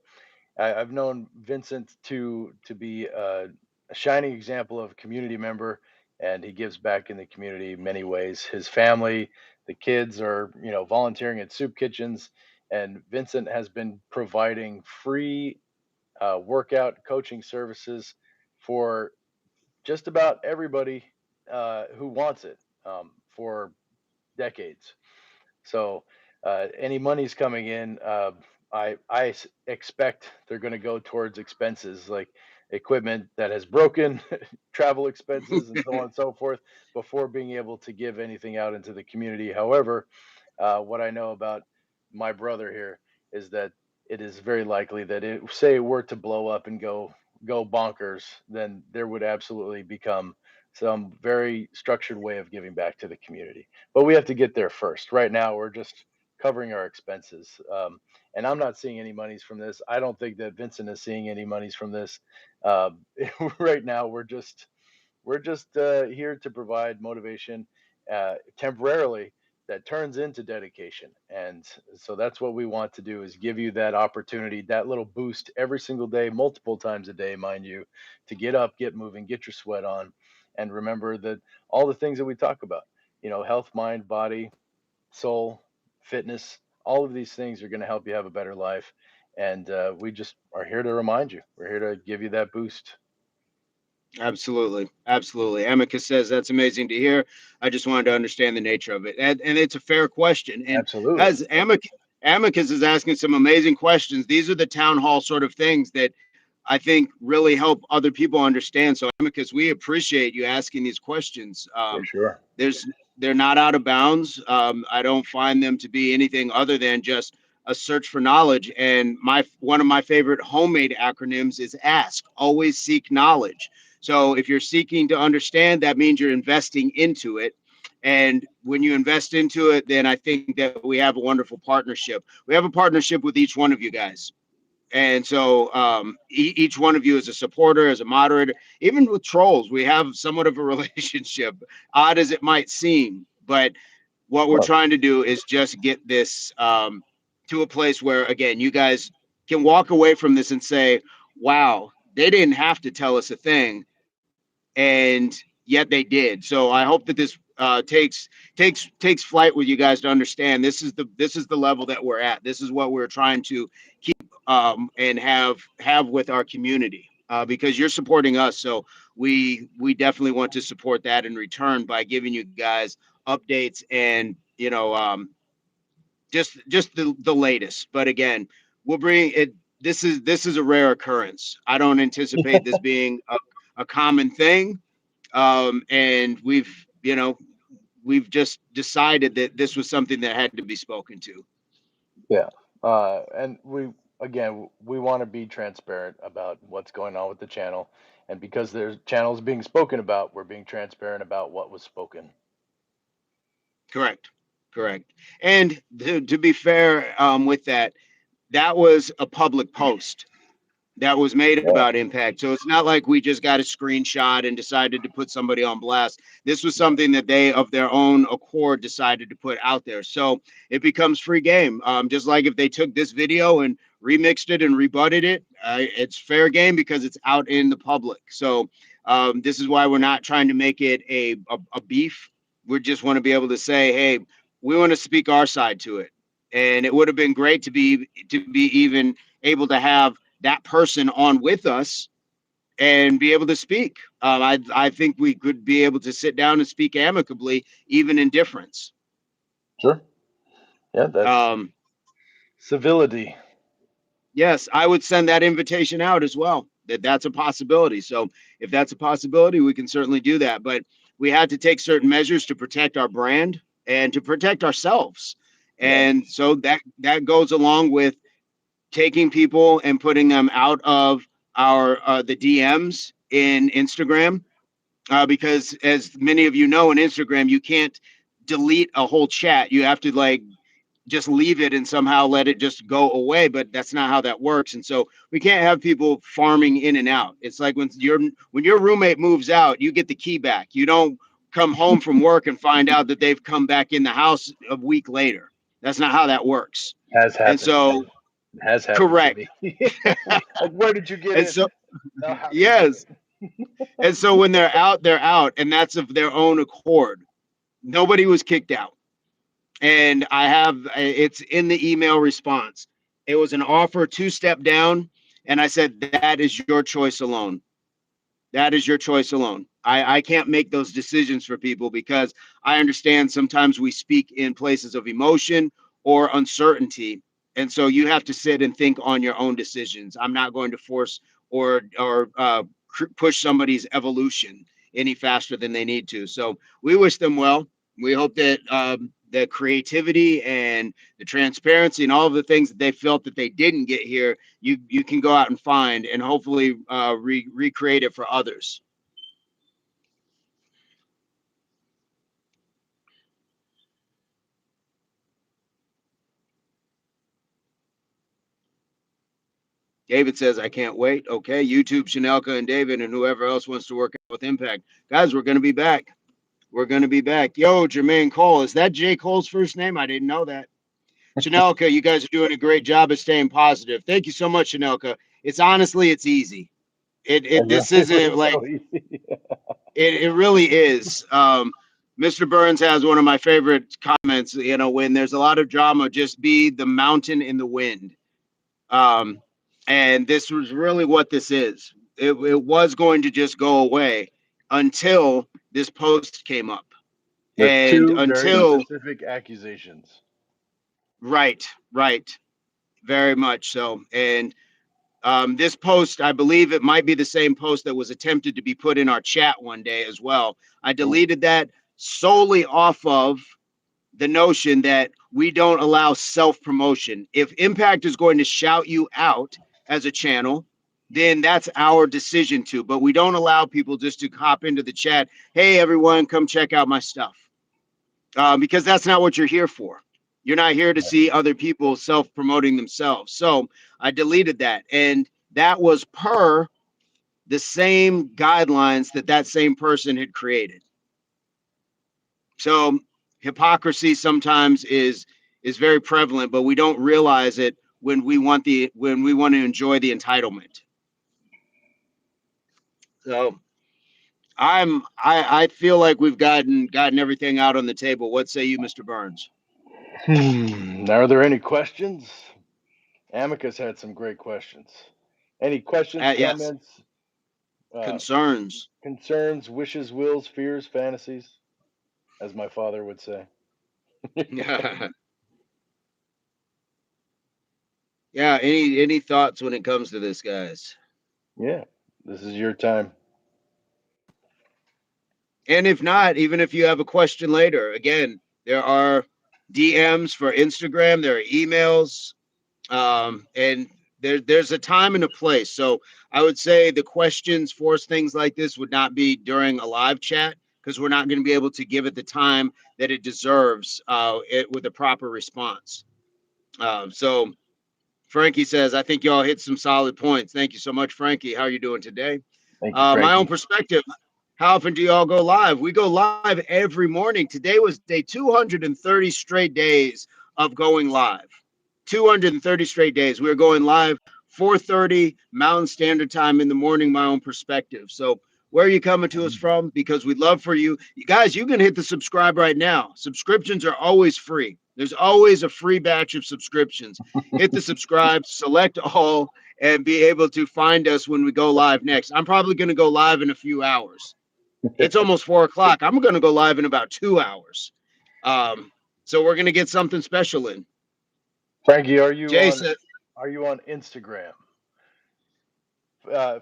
I've known Vincent to be a shining example of a community member, and he gives back in the community many ways. His family, the kids are volunteering at soup kitchens, and Vincent has been providing free workout coaching services for just about everybody who wants it for decades. So any money's coming in, I expect they're going to go towards expenses like equipment that has broken, travel expenses, and so on and so forth before being able to give anything out into the community. However, what I know about my brother here is that it is very likely that say it were to blow up and go bonkers, then there would absolutely become some very structured way of giving back to the community. But we have to get there first. Right now, we're just covering our expenses, and I'm not seeing any monies from this. I don't think that Vincent is seeing any monies from this. Uh, right now, we're just here to provide motivation temporarily that turns into dedication, and so that's what we want to do, is give you that opportunity, that little boost every single day, multiple times a day, mind you, to get up, get moving, get your sweat on, and remember that all the things that we talk about, health, mind, body, soul, fitness, all of these things are going to help you have a better life, and we just are here to remind you, we're here to give you that boost. Absolutely. Absolutely. Amicus says that's amazing to hear. I just wanted to understand the nature of it. And it's a fair question. And Absolutely. guys, Amicus is asking some amazing questions. These are the town hall sort of things that I think really help other people understand. So, Amicus, we appreciate you asking these questions. For sure. There's they're not out of bounds. I don't find them to be anything other than just a search for knowledge. And my one of my favorite homemade acronyms is ASK. Always seek knowledge. So if you're seeking to understand, that means you're investing into it. And when you invest into it, then I think that we have a wonderful partnership. We have a partnership with each one of you guys. And so each one of you is a supporter, as a moderator, even with trolls, we have somewhat of a relationship, odd as it might seem. But what we're Well, trying to do is just get this to a place where, again, you guys can walk away from this and say, wow, they didn't have to tell us a thing. And yet they did. So I hope that this takes flight with you guys to understand this is the level that we're at. This is what we're trying to and have with our community because you're supporting us. So we definitely want to support that in return by giving you guys updates and just the latest. But again, we'll bring it. This is a rare occurrence. I don't anticipate this being a common thing. And we've just decided that this was something that had to be spoken to. yeah. And we want to be transparent about what's going on with the channel, and because there's channels being spoken about, we're being transparent about what was spoken. Correct. Correct. And to be fair with that, that was a public post that was made Yeah, about impact. So it's not like we just got a screenshot and decided to put somebody on blast. This was yeah, something that they, of their own accord, decided to put out there. So it becomes free game. Just like if they took this video and remixed it and rebutted it, it's fair game because it's out in the public. So this is why we're not trying to make it a beef. We just want to be able to say, hey, we want to speak our side to it. And it would have been great to be even able to have that person on with us and be able to speak. I think we could be able to sit down and speak amicably, even in difference. sure. Yeah, that's Um, civility. yes, I would send that invitation out as well. That's a possibility. So if that's a possibility, we can certainly do that. But we had to take certain measures to protect our brand and to protect ourselves. Yeah, And so that goes along with taking people and putting them out of our the DMs in Instagram because as many of you know in Instagram you can't delete a whole chat. You have to like just leave it and somehow let it just go away, but that's not how that works. And so we can't have people farming in and out. It's like when your roommate moves out, you get the key back. You don't come home from work and find out that they've come back in the house a week later. That's not how that works. has And happened to so me. Has happened to correct. me. Like, where did you get And in? so Now, how do you get yes. in? And so when they're out, and that's of their own accord. Nobody was kicked out. And it's in the email response. It was an offer to step down. And I said, that is your choice alone. That is your choice alone. I can't make those decisions for people because I understand sometimes we speak in places of emotion or uncertainty. And so you have to sit and think on your own decisions. I'm not going to force or push somebody's evolution any faster than they need to. So we wish them well. We hope that the creativity and the transparency and all of the things that they felt that they didn't get here, you can go out and find and hopefully recreate it for others. David says, I can't wait. Okay, YouTube, Chanelka, and David, and whoever else wants to work out with Impact. Guys, we're going to be back. We're going to be back. Yo, Jermaine Cole. Is that J. Cole's first name? I didn't know that. Chanelka, you guys are doing a great job of staying positive. Thank you so much, Chanelka. It's easy. This isn't It's like so easy. it really is. Mr. Burns has one of my favorite comments. When there's a lot of drama, just be the mountain in the wind. Um, and this was really what this is. It was going to just go away until this post came up. With And two very until, specific accusations. right, right, very much so. And this post, I believe it might be the same post that was attempted to be put in our chat one day as well. I Ooh, deleted that solely off of the notion that we don't allow self promotion. If Impact is going to shout you out as a channel, then that's our decision to. But we don't allow people just to hop into the chat. Hey, everyone, come check out my stuff. Because that's not what you're here for. You're not here to see other people self promoting themselves. So I deleted that. And that was per the same guidelines that that same person had created. So hypocrisy sometimes is very prevalent, but we don't realize it when we want to enjoy the entitlement. So I feel like we've gotten everything out on the table. What say you, Mr. Burns? Are there any questions? Amicus had some great questions. Any questions, Yes, comments, uh, concerns. concerns, wishes, wills, fears, fantasies, as my father would say? Yeah. Any thoughts when it comes to this, guys? Yeah, this is your time. And if not, even if you have a question later, again, there are DMs for Instagram, there are emails, and there's a time and a place. So I would say the questions for things like this would not be during a live chat because we're not going to be able to give it the time that it deserves with a proper response. So Frankie says, I think y'all hit some solid points. Thank you so much, Frankie. How are you doing today? Thank you, My own Frankie. perspective. How often do y'all go live? We go live every morning. Today was day 230 straight days of going live. 230 straight days. We're going live 4:30 Mountain Standard Time in the morning, my own perspective. So where are you coming to us from? Because we'd love for you. You guys, you can hit the subscribe right now. Subscriptions are always free. There's always a free batch of subscriptions. Hit the subscribe, select all, and be able to find us when we go live next. I'm probably going to go live in a few hours. It's almost 4 o'clock. I'm going to go live in about 2 hours. Um, so we're going to get something special in. Frankie, Jason, are you on Instagram?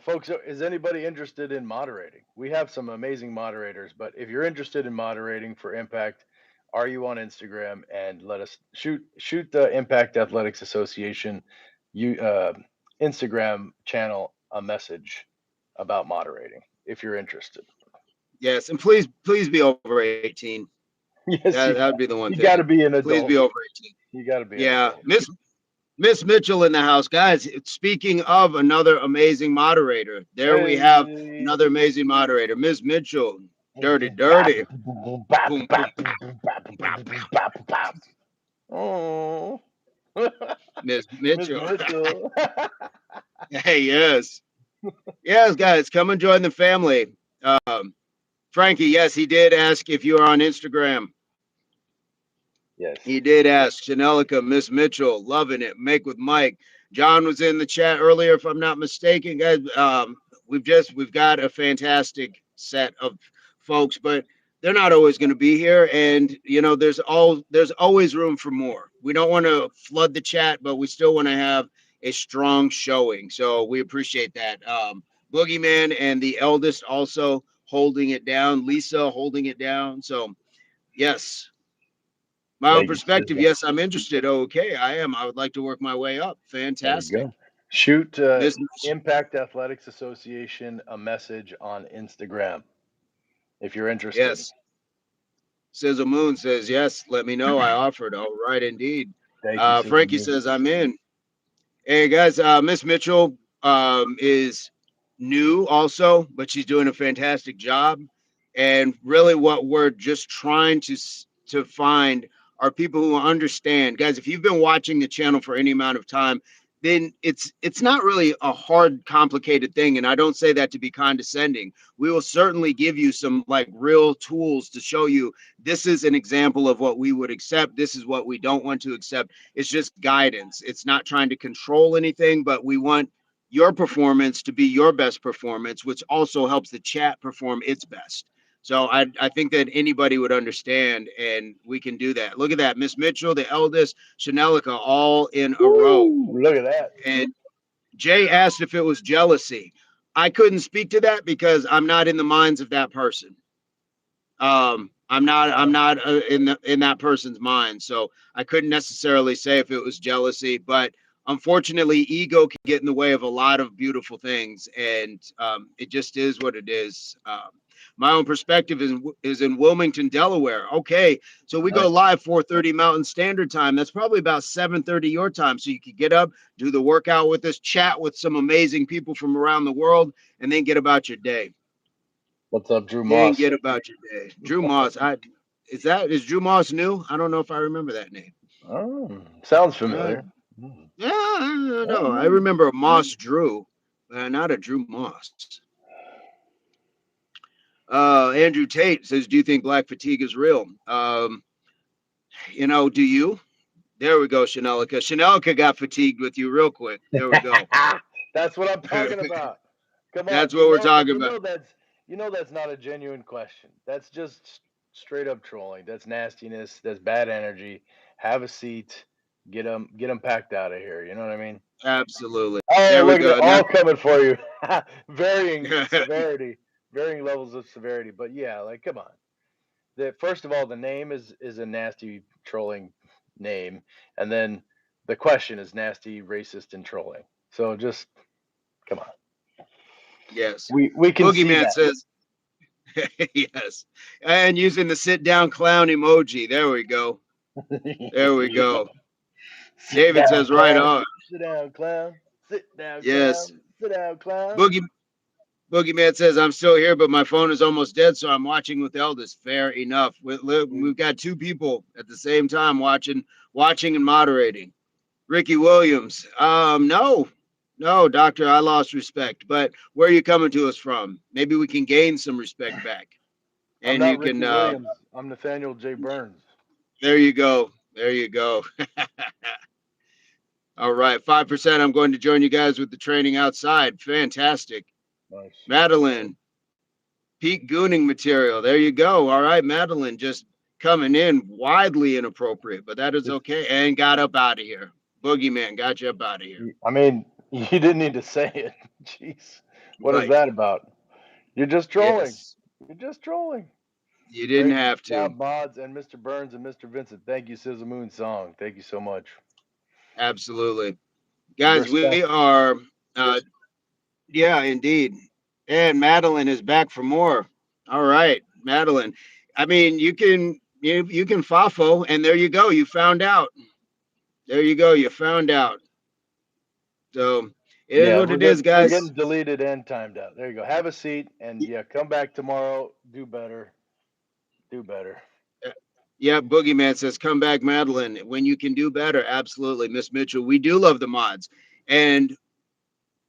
Folks, is anybody interested in moderating? We have some amazing moderators, but if you're interested in moderating for Impact, are you on Instagram? And let us shoot the Impact Athletics Association Instagram channel a message about moderating if you're interested. yes, and please be over 18. Yes, That would be the one you thing. got to be an Please be adult. over 18. You got to be an Yeah, adult. Miss Mitchell in the house, guys. Speaking of another amazing moderator, there we have Hey. another amazing moderator, Miss Mitchell. Dirty, dirty. Boom, boom, pow, pow. Oh, Miss Miss Mitchell. Mitchell. Hey, yes, yes, guys, come and join the family. Frankie, yes, he did ask if you are on Instagram. Yes. He did ask. Chanelica, Miss Mitchell, loving it. Make with Mike. John was in the chat earlier, if I'm not mistaken, guys. We've got a fantastic set of folks, but they're not always going to be here. And there's always room for more. We don't want to flood the chat, but we still want to have a strong showing. So we appreciate that. Boogeyman and the eldest also holding it down. Lisa holding it down. So yes, my own Thank you, perspective, sister. yes, I'm interested. Okay, I am. I would like to work my way up. There you Fantastic. go. Shoot Miss, Impact Athletics Association a message on Instagram if you're interested. yes. Sizzle Moon says, yes, let me know. I offered. All right, indeed. Thank you, Sister Frankie Moon. says, I'm in. Hey, guys, Miss Mitchell is new also, but she's doing a fantastic job. And really, what we're just trying to find are people who understand. Guys, if you've been watching the channel for any amount of time, then it's not really a hard, complicated thing. And I don't say that to be condescending. We will certainly give you some like real tools to show you this is an example of what we would accept. This is what we don't want to accept. It's just guidance. It's not trying to control anything, but we want your performance to be your best performance, which also helps the chat perform its best. So I think that anybody would understand, and we can do that. Look at that, Miss Mitchell, the eldest, Chanelica, all in a row. Woo, look at that. And Jay asked if it was jealousy. I couldn't speak to that because I'm not in the minds of that person. I'm not in that person's mind, so I couldn't necessarily say if it was jealousy, but unfortunately, ego can get in the way of a lot of beautiful things, and it just is what it is. My own perspective is in Wilmington, Delaware. Okay, so we go Nice. live 4:30 Mountain Standard Time. That's probably about 7:30 your time. So you could get up, do the workout with us, chat with some amazing people from around the world, and then get about your day. What's up, Drew Then Moss? get about your day. Drew Moss. Is Drew Moss new? I don't know if I remember that name. Oh, sounds Uh, familiar. Mm. yeah, I don't know. I Oh, remember a Moss Drew, not a Drew Moss. Andrew Tate says, "Do you think black fatigue is real?" Do you? There we go, Chanelica. Chanelica got fatigued with you real quick. There we go. that's what I'm talking about. Come on, That's what we're talking you about. know that's not a genuine question. That's just straight up trolling. That's nastiness. That's bad energy. Have a seat. Get them packed out of here. You know what I mean? Absolutely. Oh, There we look at it, go. Now, all coming for you. Varying severity, varying levels of severity. But yeah, like come on. First of all, the name is a nasty trolling name, and then the question is nasty, racist, and trolling. So just come on. yes. We can see Boogeyman that. says, yes. And using the sit down clown emoji. There we go. There we Yep. go. Sit David down, says, right clown. on. Sit down, clown. Sit down, Yes. clown. Sit down, clown. Boogie Boogeyman says, I'm still here, but my phone is almost dead, so I'm watching with Eldest. Fair enough. We've got two people at the same time watching and moderating. Ricky Williams. No, doctor, I lost respect. But where are you coming to us from? Maybe we can gain some respect back. I'm And not you can Ricky Williams. I'm Nathaniel J Burns. there you go. There you go. All right. 5%. I'm going to join you guys with the training outside. Fantastic. Nice. Madeline, peak gooning material. There you go. All right, Madeline, just coming in widely inappropriate, but that is Just, okay. And got up out of here. Boogeyman got you up out of here. I mean, you didn't need to say it. Jeez, what is Right. that about? You're just trolling. Yes. You're just trolling. You didn't Great have job, to. mods and Mr. Burns and Mr. Vincent. Thank you, Sizzle Moon Song. Thank you so much. Absolutely. Guys, we Respect. are yeah, indeed. And Madeline is back for more. All right, Madeline. I mean, you can fafo, and there you go. You found out. There you go. You found out. So it is Yeah, what it is, we're guys. getting deleted and timed out. There you go. Have a seat and yeah, come back tomorrow. Do better. Do better. Yeah, Boogeyman says, come back, Madeline. When you can do better. Absolutely, Miss Mitchell. We do love the mods. And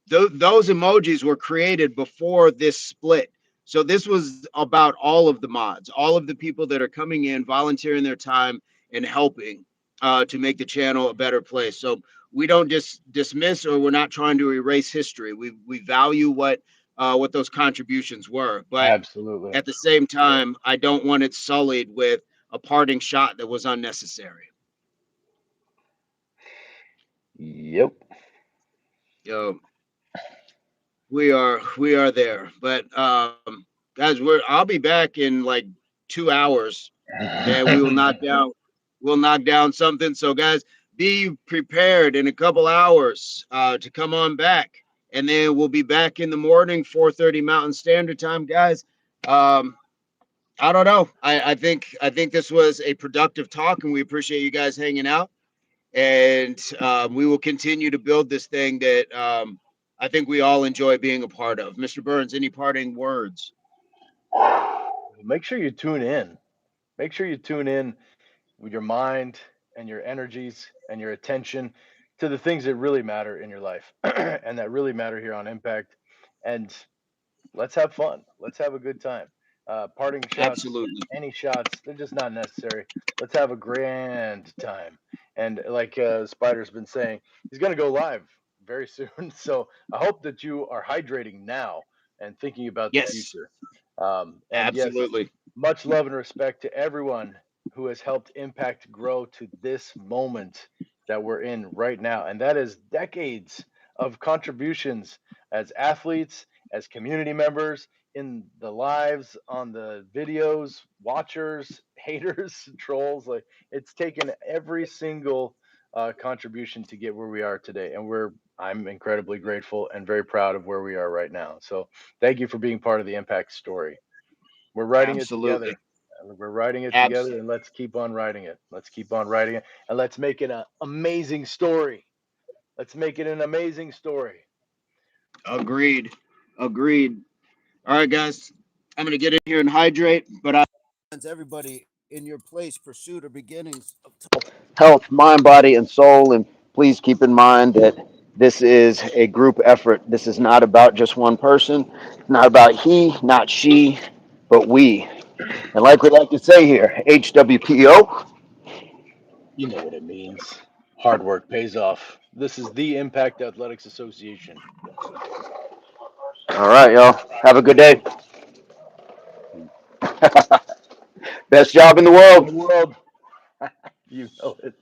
those emojis were created before this split. So this was about all of the mods, all of the people that are coming in, volunteering their time and helping to make the channel a better place. So we don't just dismiss or we're not trying to erase history. We value what those contributions were, but Absolutely. at the same time, I don't want it sullied with a parting shot that was unnecessary. Yep. Yo, we are there, but guys, I'll be back in like 2 hours, and we'll knock down something. So guys, be prepared in a couple hours to come on back, and then we'll be back in the morning, 4:30 Mountain Standard Time, guys. Um, I don't know. I think this was a productive talk, and we appreciate you guys hanging out. And we will continue to build this thing that I think we all enjoy being a part of. Mr. Burns, any parting words? Make sure you tune in. Make sure you tune in with your mind and your energies and your attention to the things that really matter in your life and that really matter here on Impact. And let's have fun. Let's have a good time. Parting shots, Absolutely. any shots, they're just not necessary. Let's have a grand time. And like Spider's been saying, he's going to go live very soon. So I hope that you are hydrating now and thinking about the Yes, future. And yes, absolutely. much love and respect to everyone who has helped Impact grow to this moment that we're in right now. And that is decades of contributions as athletes, as community members, in the lives, on the videos, watchers, haters, trolls. Like it's taken every single contribution to get where we are today, and I'm incredibly grateful and very proud of where we are right now. So thank you for being part of the impact story. We're writing it Absolutely. together. We're writing it Abs- together, and let's keep on writing it. Let's keep on writing it, and let's make it an amazing story. Let's make it an amazing story. Agreed. Agreed. All right, guys. I'm gonna get in here and hydrate, but I everybody in your place, pursuit or beginnings of health, mind, body, and soul. And please keep in mind that this is a group effort. This is not about just one person. It's not about he, not she, but we. And like we like to say here, HWPO. You know what it means. Hard work pays off. This is the Impact Athletics Association. All right, y'all. Have a good day. Best job in the In the world. world, you know it.